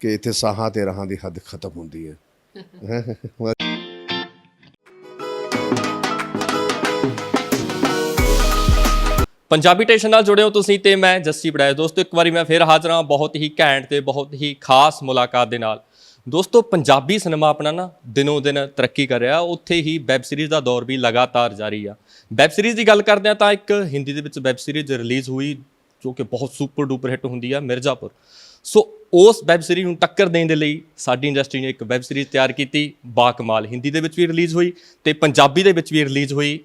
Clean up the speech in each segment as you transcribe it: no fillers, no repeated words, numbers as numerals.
कि इत्थे साहां ते राहां दी हद खत्म हुंदी है। ਪੰਜਾਬੀ ਟੇਸ਼ਨ ਨਾਲ ਜੁੜੇ ਹੋ ਤੁਸੀਂ ਤੇ ਮੈਂ ਜੱਸੀ ਬੜਾਇਆ। ਦੋਸਤੋ ਇੱਕ ਵਾਰੀ ਮੈਂ ਫਿਰ ਹਾਜ਼ਰ ਹਾਂ ਬਹੁਤ ਹੀ ਘੈਂਟ ਤੇ ਬਹੁਤ ਹੀ ਖਾਸ ਮੁਲਾਕਾਤ ਦੇ ਨਾਲ। ਦੋਸਤੋ ਪੰਜਾਬੀ ਸਿਨੇਮਾ ਆਪਣਾ ਨਾ ਦਿਨੋਂ ਦਿਨ ਤਰੱਕੀ ਕਰ ਰਿਹਾ, ਉੱਥੇ ਹੀ ਵੈਬ ਸੀਰੀਜ਼ ਦਾ ਦੌਰ ਵੀ ਲਗਾਤਾਰ ਜਾਰੀ ਆ। ਵੈਬ ਸੀਰੀਜ਼ ਦੀ ਗੱਲ ਕਰਦੇ ਹਾਂ ਤਾਂ ਇੱਕ ਹਿੰਦੀ ਦੇ ਵਿੱਚ ਵੈਬ ਸੀਰੀਜ਼ ਰਿਲੀਜ਼ ਹੋਈ ਜੋ ਕਿ ਬਹੁਤ ਸੁਪਰ ਡੂਪਰ ਹਿੱਟ ਹੁੰਦੀ ਆ, ਮਿਰਜ਼ਾਪੁਰ। ਸੋ ਉਸ ਵੈਬ ਸੀਰੀਜ਼ ਨੂੰ ਟੱਕਰ ਦੇਣ ਦੇ ਲਈ ਸਾਡੀ ਇੰਡਸਟਰੀ ਨੇ ਇੱਕ ਵੈਬ ਸੀਰੀਜ਼ ਤਿਆਰ ਕੀਤੀ ਬਾਕਮਾਲ। ਹਿੰਦੀ ਦੇ ਵਿੱਚ ਵੀ ਰਿਲੀਜ਼ ਹੋਈ ਤੇ ਪੰਜਾਬੀ ਦੇ ਵਿੱਚ ਵੀ ਰਿਲੀਜ਼ ਹੋਈ,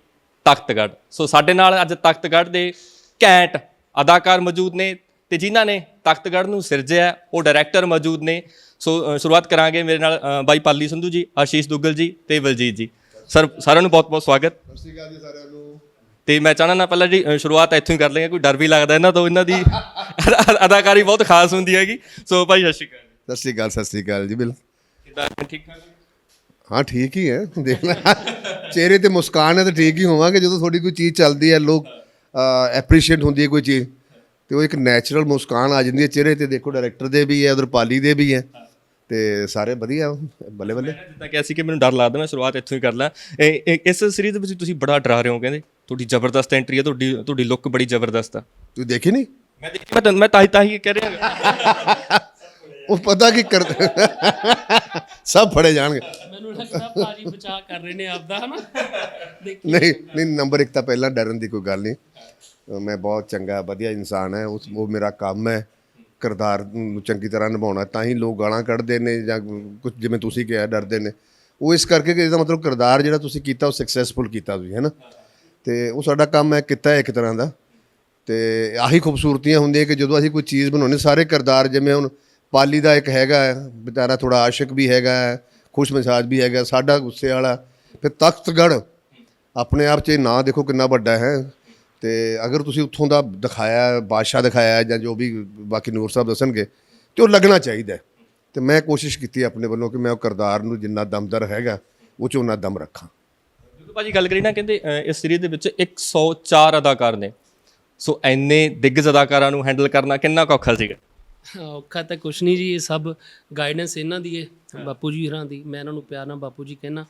ਤਖਤਗੜ੍ਹ। ਸੋ ਸਾਡੇ ਨਾਲ ਅੱਜ ਤਖਤਗੜ੍ਹ ਦੇ ਘੈਂਟ ਅਦਾਕਾਰ ਮੌਜੂਦ ਨੇ ਤੇ ਜਿਨ੍ਹਾਂ ਨੇ ਤਖਤਗੜ੍ਹ ਨੂੰ ਸਿਰਜਿਆ ਉਹ ਡਾਇਰੈਕਟਰ ਮੌਜੂਦ ਨੇ। ਸੋ ਸ਼ੁਰੂਆਤ ਕਰਾਂਗੇ ਮੇਰੇ ਨਾਲ ਬਾਈ ਪਾਲੀ ਸੰਧੂ ਜੀ, ਆਸ਼ੀਸ਼ ਦੁੱਗਲ ਜੀ ਤੇ ਬਲਜੀਤ ਜੀ। ਸਰ ਸਾਰਿਆਂ ਨੂੰ ਬਹੁਤ ਬਹੁਤ ਸਵਾਗਤ। ਸਤਿ ਸ਼੍ਰੀ ਅਕਾਲ ਜੀ ਸਾਰਿਆਂ ਨੂੰ। ਤੇ ਮੈਂ ਚਾਹੁੰਦਾ ਨਾ ਪਹਿਲਾਂ ਜੀ ਸ਼ੁਰੂਆਤ ਇੱਥੋਂ ਹੀ ਕਰ ਲਈਏ, ਕੋਈ ਡਰ ਵੀ ਲੱਗਦਾ ਇਹਨਾਂ ਤੋਂ, ਇਹਨਾਂ ਦੀ ਅਦਾਕਾਰੀ ਬਹੁਤ ਖਾਸ ਹੁੰਦੀ ਹੈਗੀ। ਸੋ ਭਾਈ ਸਤਿ ਸ਼੍ਰੀ ਅਕਾਲ। ਸਤਿ ਸ਼੍ਰੀ ਅਕਾਲ, ਸਤਿ ਸ਼੍ਰੀ ਅਕਾਲ ਜੀ। ਕਿੱਦਾਂ, ਠੀਕ ਠਾਕ? हाँ ठीक ही है। देखना चेहरे ते मुस्कान है तो ठीक ही होवांगे। जो थोड़ी कोई चीज़ चलती है, लोग एप्रीशिएट होंदी है कोई चीज़, तो एक नैचुरल मुस्कान आ जाती है चेहरे ते। देखो डायरैक्टर दे भी है, उधर पाली दे भी है, ਤੇ ਸਾਰੇ ਵਧੀਆ ਬੱਲੇ ਬੱਲੇ। ਜਿੱਦਾਂ ਕਿ ਅਸੀਂ ਕਿ ਮੈਨੂੰ ਡਰ ਲੱਗਦਾ, ਮੈਂ ਸ਼ੁਰੂਆਤ ਇੱਥੋਂ ਹੀ ਕਰ ਲਾਂ। ਇਸ ਸੀਰੀਜ਼ ਦੇ ਵਿੱਚ ਤੁਸੀਂ ਬੜਾ ਡਰਾ ਰਹੇ ਹੋ, ਕਹਿੰਦੇ ਤੁਹਾਡੀ ਜ਼ਬਰਦਸਤ ਐਂਟਰੀ ਹੈ, ਤੁਹਾਡੀ ਲੁੱਕ ਬੜੀ ਜ਼ਬਰਦਸਤ ਆ। ਤੂੰ ਦੇਖੀ ਨਹੀਂ? ਮੈਂ ਦੇਖੀ, ਮੈਂ ਤਾਂ ਹੀ ਕਹਿ ਰਿਹਾ। ਉਹ ਪਤਾ ਕੀ ਕਰਦੇ ਸਭ ਫੜੇ ਜਾਣਗੇ। ਮੈਨੂੰ ਲੱਗਦਾ ਭਾਜੀ ਬਚਾ ਕਰ ਰਹੇ ਨੇ ਆਪਦਾ, ਹਨਾ? ਨਹੀਂ ਨੰਬਰ 1 ਤਾਂ ਪਹਿਲਾਂ ਡਰਨ ਦੀ ਕੋਈ ਗੱਲ ਨਹੀਂ। ਮੈਂ ਬਹੁਤ ਚੰਗਾ ਵਧੀਆ ਇਨਸਾਨ ਹੈ, ਉਹ ਮੇਰਾ ਕੰਮ ਹੈ ਕਿਰਦਾਰ ਨੂੰ ਚੰਗੀ ਤਰ੍ਹਾਂ ਨਿਭਾਉਣਾ। ਤਾਂ ਹੀ ਲੋਕ ਗਾਲਾਂ ਕੱਢਦੇ ਨੇ ਜਾਂ ਕੁਝ ਜਿਵੇਂ ਤੁਸੀਂ ਕਿਹਾ ਡਰਦੇ ਨੇ। ਉਹ ਇਸ ਕਰਕੇ ਕਿ ਇਹਦਾ ਮਤਲਬ ਕਿਰਦਾਰ ਜਿਹੜਾ ਤੁਸੀਂ ਕੀਤਾ ਉਹ ਸਕਸੈਸਫੁਲ ਕੀਤਾ ਤੁਸੀਂ, ਹੈ ਨਾ। ਅਤੇ ਉਹ ਸਾਡਾ ਕੰਮ ਹੈ, ਕੀਤਾ ਹੈ ਇੱਕ ਤਰ੍ਹਾਂ ਦਾ। ਅਤੇ ਆਹੀ ਖੂਬਸੂਰਤੀਆਂ ਹੁੰਦੀਆਂ ਕਿ ਜਦੋਂ ਅਸੀਂ ਕੋਈ ਚੀਜ਼ ਬਣਾਉਂਦੇ, ਸਾਰੇ ਕਿਰਦਾਰ ਜਿਵੇਂ ਹੁਣ ਪਾਲੀ ਦਾ ਇੱਕ ਹੈਗਾ ਵਿਚਾਰਾ ਥੋੜ੍ਹਾ ਆਸ਼ਿਕ ਵੀ ਹੈਗਾ, ਖੁਸ਼ ਮਿਜ਼ਾਜ ਵੀ ਹੈਗਾ, ਸਾਡਾ ਗੁੱਸੇ ਵਾਲਾ। ਫਿਰ ਤਖਤਗੜ੍ਹ ਆਪਣੇ ਆਪ 'ਚ ਇਹ ਨਾਂ ਦੇਖੋ ਕਿੰਨਾ ਵੱਡਾ ਹੈ। ਅਤੇ ਅਗਰ ਤੁਸੀਂ ਉੱਥੋਂ ਦਾ ਦਿਖਾਇਆ, ਬਾਦਸ਼ਾਹ ਦਿਖਾਇਆ ਜਾਂ ਜੋ ਵੀ ਬਾਕੀ ਨੂਰ ਸਾਹਿਬ ਦੱਸਣਗੇ, ਅਤੇ ਉਹ ਲੱਗਣਾ ਚਾਹੀਦਾ। ਅਤੇ ਮੈਂ ਕੋਸ਼ਿਸ਼ ਕੀਤੀ ਆਪਣੇ ਵੱਲੋਂ ਕਿ ਮੈਂ ਉਹ ਕਿਰਦਾਰ ਨੂੰ ਜਿੰਨਾ ਦਮਦਰ ਹੈਗਾ ਉਹ 'ਚ ਉਨਾ ਦਮ ਰੱਖਾਂ। ਜਦੋਂ ਭਾਜੀ ਗੱਲ ਕਰੀ ਨਾ, ਕਹਿੰਦੇ ਇਸ ਸੀਰੀਜ਼ ਦੇ ਵਿੱਚ 104 ਅਦਾਕਾਰ ਨੇ। ਸੋ ਇੰਨੇ ਦਿੱਗਜ ਅਦਾਕਾਰਾਂ ਨੂੰ ਹੈਂਡਲ ਕਰਨਾ ਕਿੰਨਾ ਕੁ ਔਖਾ ਸੀਗਾ? ਔਖਾ ਤਾਂ ਕੁਛ ਨਹੀਂ ਜੀ, ਇਹ ਸਭ ਗਾਈਡੈਂਸ ਇਹਨਾਂ ਦੀ ਹੈ, ਬਾਪੂ ਜੀ ਹੋਰਾਂ ਦੀ। ਮੈਂ ਇਹਨਾਂ ਨੂੰ ਪਿਆਰ ਨਾਲ ਬਾਪੂ ਜੀ ਕਹਿਣਾ।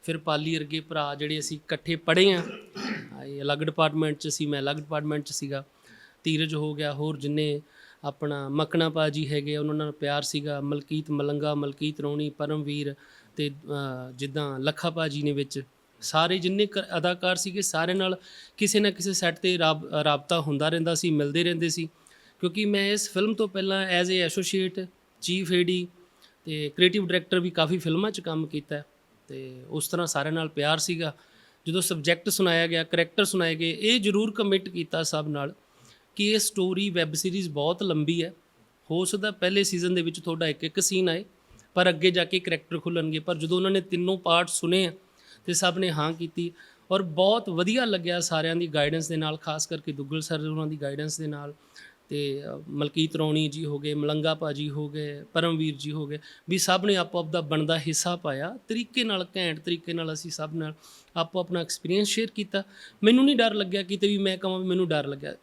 ਫਿਰ ਪਾਲੀ ਵਰਗੇ ਭਰਾ ਜਿਹੜੇ ਅਸੀਂ ਇਕੱਠੇ ਪੜ੍ਹੇ ਹਾਂ, ਅਲੱਗ ਡਿਪਾਰਟਮੈਂਟ 'ਚ ਸੀ, ਮੈਂ ਅਲੱਗ ਡਿਪਾਰਟਮੈਂਟ 'ਚ ਸੀਗਾ। ਧੀਰਜ ਹੋ ਗਿਆ, ਹੋਰ ਜਿੰਨੇ ਆਪਣਾ ਮੱਕਣਾ ਪਾ ਜੀ ਹੈਗੇ, ਉਹਨਾਂ ਨਾਲ ਪਿਆਰ ਸੀਗਾ। ਮਲਕੀਤ ਮਲੰਗਾ, ਮਲਕੀਤ ਰੌਣੀ, ਪਰਮਵੀਰ ਅਤੇ ਜਿੱਦਾਂ ਲੱਖਾ ਪਾ ਜੀ ਨੇ ਵਿੱਚ, ਸਾਰੇ ਜਿੰਨੇ ਅਦਾਕਾਰ ਸੀਗੇ ਸਾਰਿਆਂ ਨਾਲ ਕਿਸੇ ਨਾ ਕਿਸੇ ਸੈੱਟ 'ਤੇ ਰਾਬਤਾ ਹੁੰਦਾ ਰਹਿੰਦਾ ਸੀ, ਮਿਲਦੇ ਰਹਿੰਦੇ ਸੀ। ਕਿਉਂਕਿ ਮੈਂ ਇਸ ਫਿਲਮ ਤੋਂ ਪਹਿਲਾਂ ਐਜ਼ ਏ ਐਸੋਸੀਏਟ, ਚੀਫ ਏਡੀ ਅਤੇ ਕ੍ਰੀਏਟਿਵ ਡਾਇਰੈਕਟਰ ਵੀ ਕਾਫੀ ਫਿਲਮਾਂ 'ਚ ਕੰਮ ਕੀਤਾ ਅਤੇ ਉਸ ਤਰ੍ਹਾਂ ਸਾਰਿਆਂ ਨਾਲ ਪਿਆਰ ਸੀਗਾ। ਜਦੋਂ ਸਬਜੈਕਟ ਸੁਣਾਇਆ ਗਿਆ, ਕਰੈਕਟਰ ਸੁਣਾਏ ਗਏ, ਇਹ ਜ਼ਰੂਰ ਕਮਿਟ ਕੀਤਾ ਸਭ ਨਾਲ ਕਿ ਇਹ ਸਟੋਰੀ ਵੈੱਬ ਸੀਰੀਜ਼ ਬਹੁਤ ਲੰਬੀ ਹੈ। ਹੋ ਸਕਦਾ ਪਹਿਲੇ ਸੀਜ਼ਨ ਦੇ ਵਿੱਚ ਤੁਹਾਡਾ ਇੱਕ ਸੀਨ ਆਏ, ਪਰ ਅੱਗੇ ਜਾ ਕੇ ਕਰੈਕਟਰ ਖੁੱਲ੍ਹਣਗੇ। ਪਰ ਜਦੋਂ ਉਹਨਾਂ ਨੇ ਤਿੰਨੋਂ ਪਾਰਟ ਸੁਣੇ ਅਤੇ ਸਭ ਨੇ ਹਾਂ ਕੀਤੀ ਔਰ ਬਹੁਤ ਵਧੀਆ ਲੱਗਿਆ ਸਾਰਿਆਂ ਦੀ ਗਾਈਡੈਂਸ ਦੇ ਨਾਲ, ਖਾਸ ਕਰਕੇ ਦੁੱਗਲ ਸਰ ਉਹਨਾਂ ਦੀ ਗਾਈਡੈਂਸ ਦੇ ਨਾਲ। ਅਤੇ ਮਲਕੀਤ ਰੌਣੀ ਜੀ ਹੋ ਗਏ, ਮਲੰਗਾ ਭਾਜੀ ਹੋ ਗਏ, ਪਰਮਵੀਰ ਜੀ ਹੋ ਗਏ, ਵੀ ਸਭ ਨੇ ਆਪੋ ਆਪਦਾ ਬਣਦਾ ਹਿੱਸਾ ਪਾਇਆ ਤਰੀਕੇ ਨਾਲ, ਘੈਂਟ ਤਰੀਕੇ ਨਾਲ। ਅਸੀਂ ਸਭ ਨਾਲ ਆਪੋ ਆਪਣਾ ਐਕਸਪੀਰੀਅੰਸ ਸ਼ੇਅਰ ਕੀਤਾ। ਮੈਨੂੰ ਨਹੀਂ ਡਰ ਲੱਗਿਆ ਕਿਤੇ ਵੀ ਮੈਂ ਕਹਾਂ ਮੈਨੂੰ ਡਰ ਲੱਗਿਆ।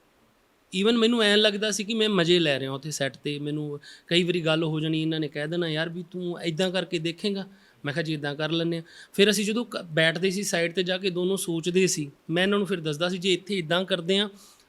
ਈਵਨ ਮੈਨੂੰ ਐਂ ਲੱਗਦਾ ਸੀ ਕਿ ਮੈਂ ਮਜ਼ੇ ਲੈ ਰਿਹਾ ਉੱਥੇ ਸੈੱਟ 'ਤੇ। ਮੈਨੂੰ ਕਈ ਵਾਰੀ ਗੱਲ ਹੋ ਜਾਣੀ, ਇਹਨਾਂ ਨੇ ਕਹਿ ਦੇਣਾ ਯਾਰ ਵੀ ਤੂੰ ਇੱਦਾਂ ਕਰਕੇ ਦੇਖੇਂਗਾ। ਮੈਂ ਕਿਹਾ ਜੀ ਇੱਦਾਂ ਕਰ ਲੈਂਦੇ ਹਾਂ। ਫਿਰ ਅਸੀਂ ਜਦੋਂ ਬੈਠਦੇ ਸੀ ਸਾਈਡ 'ਤੇ ਜਾ ਕੇ ਦੋਨੋਂ ਸੋਚਦੇ ਸੀ, ਮੈਂ ਇਹਨਾਂ ਨੂੰ ਫਿਰ ਦੱਸਦਾ ਸੀ ਜੇ ਇੱਥੇ ਇੱਦਾਂ ਕਰਦੇ ਹਾਂ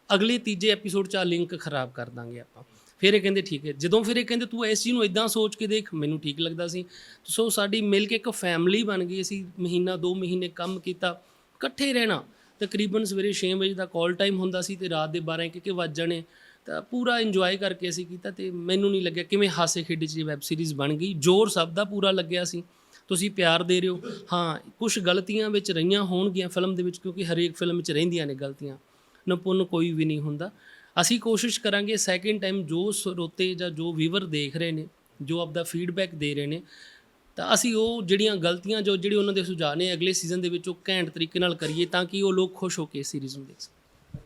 ਅਗਲੇ ਤੀਜੇ ਐਪੀਸੋਡ 'ਚ ਆ ਲਿੰਕ ਖਰਾਬ ਕਰ ਦਾਂਗੇ ਆਪਾਂ। ਫਿਰ ਇਹ ਕਹਿੰਦੇ ਠੀਕ ਹੈ। ਜਦੋਂ ਫਿਰ ਇਹ ਕਹਿੰਦੇ ਤੂੰ ਇਸ ਚੀਜ਼ ਨੂੰ ਇੱਦਾਂ ਸੋਚ ਕੇ ਦੇਖ, ਮੈਨੂੰ ਠੀਕ ਲੱਗਦਾ ਸੀ। ਸੋ ਸਾਡੀ ਮਿਲ ਕੇ ਇੱਕ ਫੈਮਿਲੀ ਬਣ ਗਈ। ਅਸੀਂ ਮਹੀਨਾ 2 ਮਹੀਨੇ ਕੰਮ ਕੀਤਾ, ਇਕੱਠੇ ਰਹਿਣਾ। ਤਕਰੀਬਨ ਸਵੇਰੇ 6 ਵਜੇ ਦਾ ਕਾਲ ਟਾਈਮ ਹੁੰਦਾ ਸੀ ਅਤੇ ਰਾਤ ਦੇ 12-1 ਵੱਜ ਜਾਣੇ। ਤਾਂ ਪੂਰਾ ਇੰਜੋਏ ਕਰਕੇ ਅਸੀਂ ਕੀਤਾ ਅਤੇ ਮੈਨੂੰ ਨਹੀਂ ਲੱਗਿਆ ਕਿਵੇਂ ਹਾਸੇ ਖੇਡੇ 'ਚ ਵੈੱਬ ਸੀਰੀਜ਼ ਬਣ ਗਈ। ਜ਼ੋਰ ਸਭ ਦਾ ਪੂਰਾ ਲੱਗਿਆ ਸੀ, ਤੁਸੀਂ ਪਿਆਰ ਦੇ ਰਹੇ ਹੋ। ਹਾਂ, ਕੁਛ ਗਲਤੀਆਂ ਵਿੱਚ ਰਹੀਆਂ ਹੋਣਗੀਆਂ ਫਿਲਮ ਦੇ ਵਿੱਚ, ਕਿਉਂਕਿ ਹਰੇਕ ਫਿਲਮ 'ਚ ਰਹਿੰਦੀਆਂ ਨੇ ਗਲਤੀਆਂ, ਨਿਪੁੰਨ ਕੋਈ ਵੀ ਨਹੀਂ ਹੁੰਦਾ। ਅਸੀਂ ਕੋਸ਼ਿਸ਼ ਕਰਾਂਗੇ ਸੈਕਿੰਡ ਟਾਈਮ ਜੋ ਸਰੋਤੇ ਜਾਂ ਜੋ ਵੀਵਰ ਦੇਖ ਰਹੇ ਨੇ, ਜੋ ਆਪਦਾ ਫੀਡਬੈਕ ਦੇ ਰਹੇ ਨੇ, ਤਾਂ ਅਸੀਂ ਉਹ ਜਿਹੜੀਆਂ ਗਲਤੀਆਂ ਜਿਹੜੇ ਉਹਨਾਂ ਦੇ ਸੁਝਾਅ ਨੇ ਅਗਲੇ ਸੀਜ਼ਨ ਦੇ ਵਿੱਚ ਉਹ ਘੈਂਟ ਤਰੀਕੇ ਨਾਲ ਕਰੀਏ ਤਾਂ ਕਿ ਉਹ ਲੋਕ ਖੁਸ਼ ਹੋ ਕੇ ਇਸ ਸੀਰੀਜ਼ ਨੂੰ ਦੇਖ ਸਕਣ।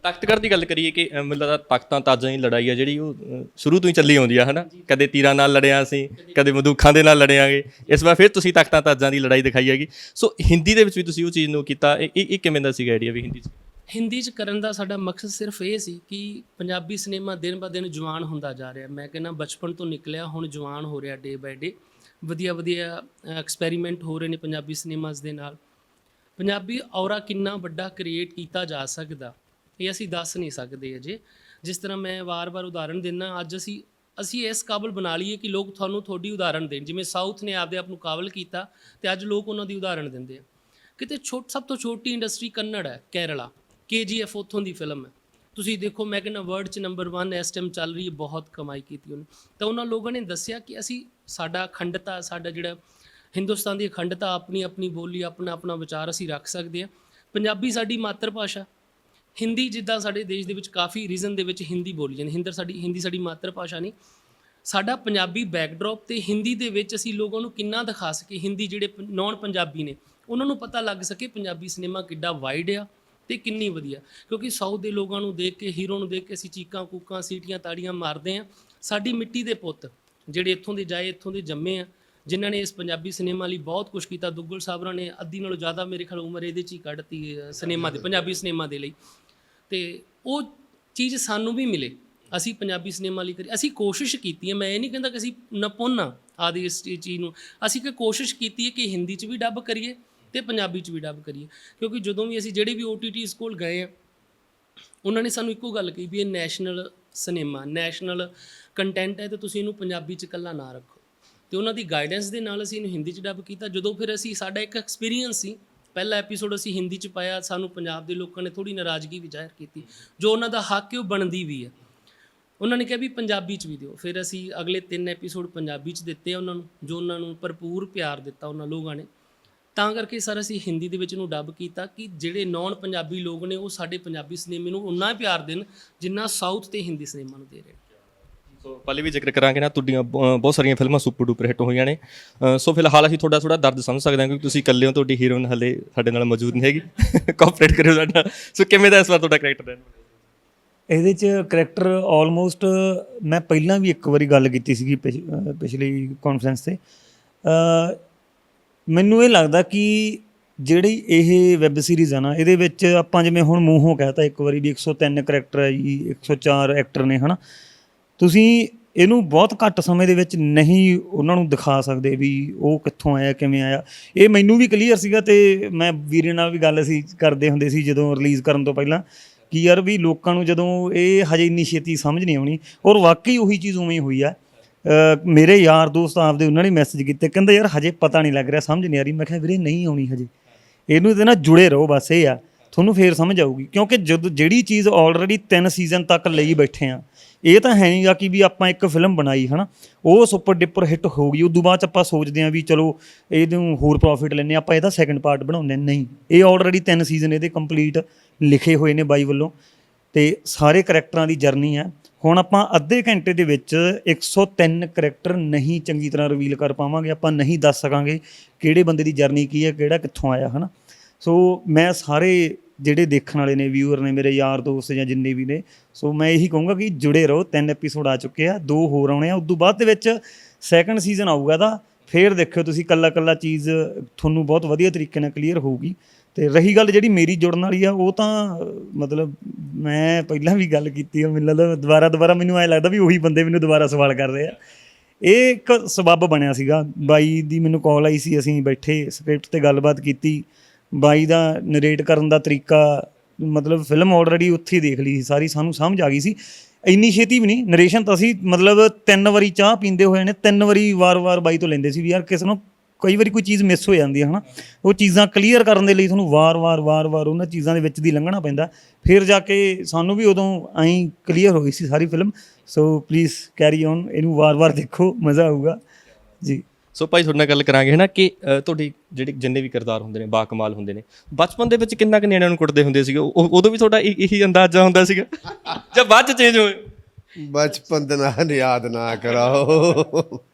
ਤਖਤਗੜ੍ਹ ਦੀ ਗੱਲ ਕਰੀਏ ਕਿ ਮੈਨੂੰ ਲੱਗਦਾ ਤਖਤਾਂ ਤਾਜਾਂ ਦੀ ਲੜਾਈ ਆ ਜਿਹੜੀ ਉਹ ਸ਼ੁਰੂ ਤੋਂ ਹੀ ਚੱਲੀ ਆਉਂਦੀ ਆ, ਹੈ ਨਾ। ਕਦੇ ਤੀਰਾਂ ਨਾਲ ਲੜਿਆ ਅਸੀਂ, ਕਦੇ ਬੰਦੂਕਾਂ ਦੇ ਨਾਲ ਲੜਿਆਂਗੇ। ਇਸ ਵਾਰ ਫਿਰ ਤੁਸੀਂ ਤਖਤਾਂ ਤਾਜਾਂ ਦੀ ਲੜਾਈ ਦਿਖਾਈ ਹੈਗੀ। ਸੋ ਹਿੰਦੀ ਦੇ ਵਿੱਚ ਵੀ ਤੁਸੀਂ ਉਹ ਚੀਜ਼ ਨੂੰ ਕੀਤਾ, ਇਹ ਕਿਵੇਂ ਦਾ ਸੀਗਾ ਆਈਡੀਆ ਵੀ ਹਿੰਦੀ 'ਚ? ਹਿੰਦੀ 'ਚ ਕਰਨ ਦਾ ਸਾਡਾ ਮਕਸਦ ਸਿਰਫ ਇਹ ਸੀ ਕਿ ਪੰਜਾਬੀ ਸਿਨੇਮਾ ਦਿਨ ਬ ਦਿਨ ਜਵਾਨ ਹੁੰਦਾ ਜਾ ਰਿਹਾ। ਮੈਂ ਕਹਿੰਦਾ ਬਚਪਨ ਤੋਂ ਨਿਕਲਿਆ ਹੁਣ ਜਵਾਨ ਹੋ ਰਿਹਾ ਡੇ ਬਾਏ ਡੇ। ਵਧੀਆ ਵਧੀਆ ਐਕਸਪੈਰੀਮੈਂਟ ਹੋ ਰਹੇ ਨੇ ਪੰਜਾਬੀ ਸਿਨੇਮਾਸ ਦੇ ਨਾਲ। ਪੰਜਾਬੀ ਔਰਾ ਕਿੰਨਾ ਵੱਡਾ ਕ੍ਰੀਏਟ ਕੀਤਾ ਜਾ ਸਕਦਾ ਇਹ ਅਸੀਂ ਦੱਸ ਨਹੀਂ ਸਕਦੇ ਅਜੇ। ਜਿਸ ਤਰ੍ਹਾਂ ਮੈਂ ਵਾਰ-ਵਾਰ ਉਦਾਹਰਣ ਦਿੰਦਾ, ਅੱਜ ਅਸੀਂ ਇਸ ਕਾਬਲ ਬਣਾ ਲਈਏ ਕਿ ਲੋਕ ਤੁਹਾਨੂੰ ਤੁਹਾਡੀ ਉਦਾਹਰਣ ਦੇਣ। ਜਿਵੇਂ ਸਾਊਥ ਨੇ ਆਪਦੇ ਆਪ ਨੂੰ ਕਾਬਲ ਕੀਤਾ ਅਤੇ ਅੱਜ ਲੋਕ ਉਹਨਾਂ ਦੀ ਉਦਾਹਰਣ ਦਿੰਦੇ ਆ। ਕਿਤੇ ਸਭ ਤੋਂ ਛੋਟੀ ਇੰਡਸਟਰੀ ਕੰਨੜ ਹੈ, ਕੇਰਲਾ। KGF ਉੱਥੋਂ ਦੀ ਫਿਲਮ ਹੈ। ਤੁਸੀਂ ਦੇਖੋ, ਮੈਂ ਕਹਿੰਦਾ ਵਰਲਡ 'ਚ ਨੰਬਰ 1 ਇਸ ਟਾਈਮ ਚੱਲ ਰਹੀ ਹੈ, ਬਹੁਤ ਕਮਾਈ ਕੀਤੀ ਉਹਨੇ। ਤਾਂ ਉਹਨਾਂ ਲੋਕਾਂ ਨੇ ਦੱਸਿਆ ਕਿ ਸਾਡਾ ਅਖੰਡਤਾ, ਸਾਡਾ ਜਿਹੜਾ ਹਿੰਦੁਸਤਾਨ ਦੀ ਅਖੰਡਤਾ, ਆਪਣੀ ਬੋਲੀ, ਆਪਣਾ ਵਿਚਾਰ ਅਸੀਂ ਰੱਖ ਸਕਦੇ ਹਾਂ। ਪੰਜਾਬੀ ਸਾਡੀ ਮਾਤਰ ਭਾਸ਼ਾ। ਹਿੰਦੀ ਜਿੱਦਾਂ ਸਾਡੇ ਦੇਸ਼ ਦੇ ਵਿੱਚ ਕਾਫੀ ਰੀਜ਼ਨ ਦੇ ਵਿੱਚ ਹਿੰਦੀ ਬੋਲੀ ਜਾਂਦੀ, ਹਿੰਦੀ ਸਾਡੀ ਮਾਤਰ ਭਾਸ਼ਾ ਨਹੀਂ। ਸਾਡਾ ਪੰਜਾਬੀ ਬੈਕਡਰੋਪ ਤੇ ਹਿੰਦੀ ਦੇ ਵਿੱਚ ਅਸੀਂ ਲੋਕਾਂ ਨੂੰ ਕਿੰਨਾ ਦਿਖਾ ਸਕੀਏ, ਹਿੰਦੀ ਜਿਹੜੇ ਨੌਨ ਪੰਜਾਬੀ ਨੇ ਉਹਨਾਂ ਨੂੰ ਪਤਾ ਲੱਗ ਸਕੇ ਪੰਜਾਬੀ ਸਿਨੇਮਾ ਕਿੱਡਾ ਵਾਈਡ ਆ ਅਤੇ ਕਿੰਨੀ ਵਧੀਆ। ਕਿਉਂਕਿ ਸਾਊਥ ਦੇ ਲੋਕਾਂ ਨੂੰ ਦੇਖ ਕੇ, ਹੀਰੋ ਨੂੰ ਦੇਖ ਕੇ ਅਸੀਂ ਚੀਕਾਂ ਕੂਕਾਂ, ਸੀਟੀਆਂ ਤਾੜੀਆਂ ਮਾਰਦੇ ਹਾਂ। ਸਾਡੀ ਮਿੱਟੀ ਦੇ ਪੁੱਤ ਜਿਹੜੇ ਇੱਥੋਂ ਦੇ ਜਾਏ, ਇੱਥੋਂ ਦੇ ਜੰਮੇ ਆ, ਜਿਨ੍ਹਾਂ ਨੇ ਇਸ ਪੰਜਾਬੀ ਸਿਨੇਮਾ ਲਈ ਬਹੁਤ ਕੁਛ ਕੀਤਾ। ਦੁੱਗਲ ਸਾਹਿਬਰਾਂ ਨੇ ਅੱਧੀ ਨਾਲੋਂ ਜ਼ਿਆਦਾ ਮੇਰੇ ਖਿਆਲ ਉਮਰ ਇਹਦੇ 'ਚ ਹੀ ਕੱਢਤੀ ਸਿਨੇਮਾ ਦੇ, ਪੰਜਾਬੀ ਸਿਨੇਮਾ ਦੇ ਲਈ। ਅਤੇ ਉਹ ਚੀਜ਼ ਸਾਨੂੰ ਵੀ ਮਿਲੇ। ਅਸੀਂ ਪੰਜਾਬੀ ਸਿਨੇਮਾ ਲਈ ਅਸੀਂ ਕੋਸ਼ਿਸ਼ ਕੀਤੀ ਹੈ। ਮੈਂ ਇਹ ਨਹੀਂ ਕਹਿੰਦਾ ਕਿ ਅਸੀਂ ਨਿਪੁੰਨ ਹਾਂ ਆਦਿ ਇਸ ਚੀਜ਼ ਨੂੰ। ਅਸੀਂ ਕਿ ਕੋਸ਼ਿਸ਼ ਕੀਤੀ ਹੈ ਕਿ ਹਿੰਦੀ 'ਚ ਵੀ ਡੱਬ ਕਰੀਏ ਅਤੇ ਪੰਜਾਬੀ 'ਚ ਵੀ ਡੱਬ ਕਰੀਏ। ਕਿਉਂਕਿ ਜਦੋਂ ਵੀ ਅਸੀਂ ਜਿਹੜੇ ਵੀ OTTs ਕੋਲ ਗਏ ਆ, ਉਹਨਾਂ ਨੇ ਸਾਨੂੰ ਇੱਕੋ ਗੱਲ ਕਹੀ ਵੀ ਇਹ ਨੈਸ਼ਨਲ ਸਿਨੇਮਾ, ਨੈਸ਼ਨਲ ਕੰਟੈਂਟ ਹੈ ਅਤੇ ਤੁਸੀਂ ਇਹਨੂੰ ਪੰਜਾਬੀ 'ਚ ਇਕੱਲਾ ਨਾ ਰੱਖੋ। ਅਤੇ ਉਹਨਾਂ ਦੀ ਗਾਈਡੈਂਸ ਦੇ ਨਾਲ ਅਸੀਂ ਇਹਨੂੰ ਹਿੰਦੀ 'ਚ ਡੱਬ ਕੀਤਾ। ਜਦੋਂ ਫਿਰ ਸਾਡਾ ਇੱਕ ਐਕਸਪੀਰੀਅੰਸ ਸੀ, ਪਹਿਲਾ ਐਪੀਸੋਡ ਅਸੀਂ ਹਿੰਦੀ 'ਚ ਪਾਇਆ, ਸਾਨੂੰ ਪੰਜਾਬ ਦੇ ਲੋਕਾਂ ਨੇ ਥੋੜ੍ਹੀ ਨਾਰਾਜ਼ਗੀ ਵੀ ਜ਼ਾਹਿਰ ਕੀਤੀ। ਜੋ ਉਹਨਾਂ ਦਾ ਹੱਕ ਹੈ ਉਹ ਬਣਦੀ ਵੀ ਹੈ। ਉਹਨਾਂ ਨੇ ਕਿਹਾ ਵੀ ਪੰਜਾਬੀ 'ਚ ਵੀ ਦਿਓ। ਫਿਰ ਅਸੀਂ ਅਗਲੇ 3 ਐਪੀਸੋਡ ਪੰਜਾਬੀ 'ਚ ਦਿੱਤੇ ਉਹਨਾਂ ਨੂੰ, ਜੋ ਉਹਨਾਂ ਨੂੰ ਭਰਪੂਰ ਪਿਆਰ ਦਿੱਤਾ ਉਹਨਾਂ ਲੋਕਾਂ ਨੇ। ਤਾਂ ਕਰਕੇ ਸਰ ਅਸੀਂ ਹਿੰਦੀ ਦੇ ਵਿੱਚ ਇਹਨੂੰ ਡੱਬ ਕੀਤਾ ਕਿ ਜਿਹੜੇ ਨੌਨ ਪੰਜਾਬੀ ਲੋਕ ਨੇ ਉਹ ਸਾਡੇ ਪੰਜਾਬੀ ਸਿਨੇਮੇ ਨੂੰ ਉਨਾ ਹੀ ਪਿਆਰ ਦੇਣ ਜਿੰਨਾ ਸਾਊਥ ਤੇ ਹਿੰਦੀ ਸਿਨੇਮਾ ਨੂੰ ਦੇ ਰਹੇ। ਸੋ ਪਹਿਲੇ ਵੀ ਜ਼ਿਕਰ ਕਰਾਂਗੇ ਨਾ, ਤੁਹਾਡੀਆਂ ਬਹੁਤ ਸਾਰੀਆਂ ਫਿਲਮਾਂ ਸੁਪਰ ਡੂਪਰ ਹਿੱਟ ਹੋਈਆਂ ਨੇ। ਸੋ ਫਿਲਹਾਲ ਅਸੀਂ ਤੁਹਾਡਾ ਥੋੜ੍ਹਾ ਦਰਦ ਸਮਝ ਸਕਦੇ ਹਾਂ ਕਿਉਂਕਿ ਤੁਸੀਂ ਇਕੱਲੇ ਹੋ, ਤੁਹਾਡੀ ਹੀਰੋਇਨ ਹਾਲੇ ਸਾਡੇ ਨਾਲ ਮੌਜੂਦ ਨਹੀਂ ਹੈਗੀ। ਕੋਆਪਰੇਟ ਕਰਿਓ ਸਾਡੇ ਨਾਲ। ਸੋ ਕਿਵੇਂ ਦਾ ਇਸ ਵਾਰ ਤੁਹਾਡਾ ਕਰੈਕਟਰ ਹੈ? ਇਹਦੇ 'ਚ ਕਰੈਕਟਰ ਆਲਮੋਸਟ ਮੈਂ ਪਹਿਲਾਂ ਵੀ ਇੱਕ ਵਾਰੀ ਗੱਲ ਕੀਤੀ ਸੀਗੀ ਪਿਛਲੀ ਕਾਨਫਰੰਸ 'ਤੇ। ਮੈਨੂੰ ਇਹ ਲੱਗਦਾ ਕਿ ਜਿਹੜੀ ਇਹ ਵੈੱਬ ਸੀਰੀਜ਼ ਆ ਨਾ, ਇਹਦੇ ਵਿੱਚ ਆਪਾਂ ਜਿਵੇਂ ਹੁਣ ਮੂੰਹੋਂ ਕਹਿਤਾ ਇੱਕ ਵਾਰੀ ਵੀ 103 ਕਰੈਕਟਰ ਹੈ ਜੀ, 104 ਐਕਟਰ ਨੇ, ਹੈ ਨਾ। ਤੁਸੀਂ ਇਹਨੂੰ ਬਹੁਤ ਘੱਟ ਸਮੇਂ ਦੇ ਵਿੱਚ ਨਹੀਂ ਉਹਨਾਂ ਨੂੰ ਦਿਖਾ ਸਕਦੇ ਵੀ ਉਹ ਕਿੱਥੋਂ ਆਇਆ, ਕਿਵੇਂ ਆਇਆ। ਇਹ ਮੈਨੂੰ ਵੀ ਕਲੀਅਰ ਸੀਗਾ ਅਤੇ ਮੈਂ ਵੀਰੇ ਨਾਲ ਵੀ ਗੱਲ ਅਸੀਂ ਕਰਦੇ ਹੁੰਦੇ ਸੀ ਜਦੋਂ ਰਿਲੀਜ਼ ਕਰਨ ਤੋਂ ਪਹਿਲਾਂ ਕਿ ਯਾਰ ਵੀ ਲੋਕਾਂ ਨੂੰ ਜਦੋਂ ਇਹ ਹਜੇ ਇੰਨੀ ਛੇਤੀ ਸਮਝ ਨਹੀਂ ਆਉਣੀ। ਔਰ ਵਾਕਈ ਉਹੀ ਚੀਜ਼ ਉਵੇਂ ਹੋਈ ਆ। ਮੇਰੇ ਯਾਰ ਦੋਸਤ ਆਪਦੇ ਉਹਨਾਂ ਨੇ ਮੈਸੇਜ ਕੀਤੇ, ਕਹਿੰਦੇ ਯਾਰ ਹਜੇ ਪਤਾ ਨਹੀਂ ਲੱਗ ਰਿਹਾ, ਸਮਝ ਨਹੀਂ ਆ ਰਹੀ। ਮੈਂ ਕਿਹਾ ਵੀਰੇ ਨਹੀਂ ਆਉਣੀ ਹਜੇ, ਇਹਨੂੰ ਇਹਦੇ ਨਾਲ ਜੁੜੇ ਰਹੋ, ਬਸ ਇਹ ਆ, ਤੁਹਾਨੂੰ ਫੇਰ ਸਮਝ ਆਊਗੀ। ਕਿਉਂਕਿ ਜਿਹੜੀ ਚੀਜ਼ ਆਲਰੇਡੀ 3 ਸੀਜ਼ਨ ਤੱਕ ਲਈ ਬੈਠੇ ਆ, ਇਹ ਤਾਂ ਹੈ ਨਹੀਂ ਗਾ ਕਿ ਵੀ ਆਪਾਂ ਇੱਕ ਫਿਲਮ ਬਣਾਈ ਹੈ ਨਾ, ਉਹ ਸੁਪਰ ਡਿਪਰ ਹਿੱਟ ਹੋ ਗਈ, ਉਦੋਂ ਬਾਅਦ 'ਚ ਆਪਾਂ ਸੋਚਦੇ ਹਾਂ ਵੀ ਚਲੋ ਇਹਨੂੰ ਹੋਰ ਪ੍ਰੋਫਿਟ ਲੈਂਦੇ ਆਪਾਂ ਇਹਦਾ ਸੈਕਿੰਡ ਪਾਰਟ ਬਣਾਉਂਦੇ। ਨਹੀਂ, ਇਹ ਆਲਰੇਡੀ 3 ਸੀਜ਼ਨ ਇਹਦੇ ਕੰਪਲੀਟ ਲਿਖੇ ਹੋਏ ਨੇ ਬਾਈ ਵੱਲੋਂ ਅਤੇ ਸਾਰੇ ਕਰੈਕਟਰਾਂ ਦੀ ਜਰਨੀ ਹੈ। ਹੁਣ ਆਪਾਂ ਅੱਧੇ ਘੰਟੇ ਦੇ ਵਿੱਚ 103 ਕਰੈਕਟਰ ਨਹੀਂ ਚੰਗੀ ਤਰ੍ਹਾਂ ਰਿਵੀਲ ਕਰ ਪਾਵਾਂਗੇ, ਆਪਾਂ ਨਹੀਂ ਦੱਸ ਸਕਾਂਗੇ ਕਿਹੜੇ ਬੰਦੇ ਦੀ ਜਰਨੀ ਕੀ ਹੈ, ਕਿਹੜਾ ਕਿੱਥੋਂ ਆਇਆ, ਹੈ ਨਾ। ਸੋ ਮੈਂ ਸਾਰੇ ਜਿਹੜੇ ਦੇਖਣ ਵਾਲੇ ਨੇ, ਵਿਊਅਰ ਨੇ, ਮੇਰੇ ਯਾਰ ਦੋਸਤ ਜਾਂ ਜਿੰਨੇ ਵੀ ਨੇ, ਸੋ ਮੈਂ ਇਹੀ ਕਹੂੰਗਾ ਕਿ ਜੁੜੇ ਰਹੋ। 3 ਐਪੀਸੋਡ ਆ ਚੁੱਕੇ ਆ, 2 ਹੋਰ ਆਉਣੇ ਆ। ਉਦੋਂ ਬਾਅਦ ਦੇ ਵਿੱਚ ਸੈਕਿੰਡ ਸੀਜ਼ਨ ਆਊਗਾ ਤਾਂ ਫਿਰ ਦੇਖਿਓ ਤੁਸੀਂ, ਕੱਲਾ ਚੀਜ਼ ਤੁਹਾਨੂੰ ਬਹੁਤ ਵਧੀਆ ਤਰੀਕੇ ਨਾਲ ਕਲੀਅਰ ਹੋਊਗੀ। ਅਤੇ ਰਹੀ ਗੱਲ ਜਿਹੜੀ ਮੇਰੀ ਜੁੜਨ ਵਾਲੀ ਆ, ਉਹ ਤਾਂ ਮਤਲਬ ਮੈਂ ਪਹਿਲਾਂ ਵੀ ਗੱਲ ਕੀਤੀ ਆ, ਮੈਨੂੰ ਲੱਗਦਾ ਦੁਬਾਰਾ ਮੈਨੂੰ ਐਂ ਲੱਗਦਾ ਵੀ ਉਹੀ ਬੰਦੇ ਮੈਨੂੰ ਦੁਬਾਰਾ ਸਵਾਲ ਕਰ ਰਹੇ ਆ। ਇਹ ਇੱਕ ਸਬੱਬ ਬਣਿਆ ਸੀਗਾ, ਬਾਈ ਦੀ ਮੈਨੂੰ ਕਾਲ ਆਈ ਸੀ, ਅਸੀਂ ਬੈਠੇ ਸਕ੍ਰਿਪਟ 'ਤੇ ਗੱਲਬਾਤ ਕੀਤੀ। ਬਾਈ ਦਾ ਨਰੇਟ ਕਰਨ ਦਾ ਤਰੀਕਾ, ਮਤਲਬ ਫਿਲਮ ਆਲਰੇਡੀ ਉੱਥੇ ਹੀ ਦੇਖ ਲਈ ਸੀ ਸਾਰੀ, ਸਾਨੂੰ ਸਮਝ ਆ ਗਈ ਸੀ। ਇੰਨੀ ਛੇਤੀ ਵੀ ਨਹੀਂ, ਨਰੇਸ਼ਨ ਤਾਂ ਅਸੀਂ ਮਤਲਬ 3 ਵਾਰੀ ਚਾਹ ਪੀਂਦੇ ਹੋਏ ਨੇ 3 ਵਾਰੀ ਵਾਰ ਬਾਈ ਤੋਂ ਲੈਂਦੇ ਸੀ ਵੀ ਯਾਰ ਕਿਸੇ ਨੂੰ ਕਈ ਵਾਰੀ ਕੋਈ ਚੀਜ਼ ਮਿਸ ਹੋ ਜਾਂਦੀ ਹੈ, ਹੈ ਨਾ। ਉਹ ਚੀਜ਼ਾਂ ਕਲੀਅਰ ਕਰਨ ਦੇ ਲਈ ਤੁਹਾਨੂੰ ਵਾਰ ਉਹਨਾਂ ਚੀਜ਼ਾਂ ਦੇ ਵਿੱਚ ਦੀ ਲੰਘਣਾ ਪੈਂਦਾ, ਫਿਰ ਜਾ ਕੇ ਸਾਨੂੰ ਵੀ ਉਦੋਂ ਐਂ ਕਲੀਅਰ ਹੋ ਗਈ ਸੀ ਸਾਰੀ film. So please carry on, ਇਹਨੂੰ ਵਾਰ ਦੇਖੋ, ਮਜ਼ਾ ਆਊਗਾ ਜੀ। ਸੋ ਭਾਈ ਤੁਹਾਡੇ ਨਾਲ ਗੱਲ ਕਰਾਂਗੇ ਹੈ ਨਾ ਕਿ ਤੁਹਾਡੀ ਜਿਹੜੀ ਜਿੰਨੇ ਵੀ ਕਿਰਦਾਰ ਹੁੰਦੇ ਨੇ ਬਾ ਕਮਾਲ ਹੁੰਦੇ ਨੇ। ਬਚਪਨ ਦੇ ਵਿੱਚ ਕਿੰਨਾ ਕੁ ਨਿਆਣਿਆਂ ਨੂੰ ਕੁੱਟਦੇ ਹੁੰਦੇ ਸੀਗੇ, ਉਦੋਂ ਵੀ ਤੁਹਾਡਾ ਇਹੀ ਅੰਦਾਜ਼ਾ ਹੁੰਦਾ ਸੀਗਾ ਜਾਂ ਬਾਅਦ 'ਚ ਚੇਂਜ ਹੋਏ? ਬਚਪਨ ਦਾ ਨਾਂ ਯਾਦ ਨਾ ਕਰਾਓ।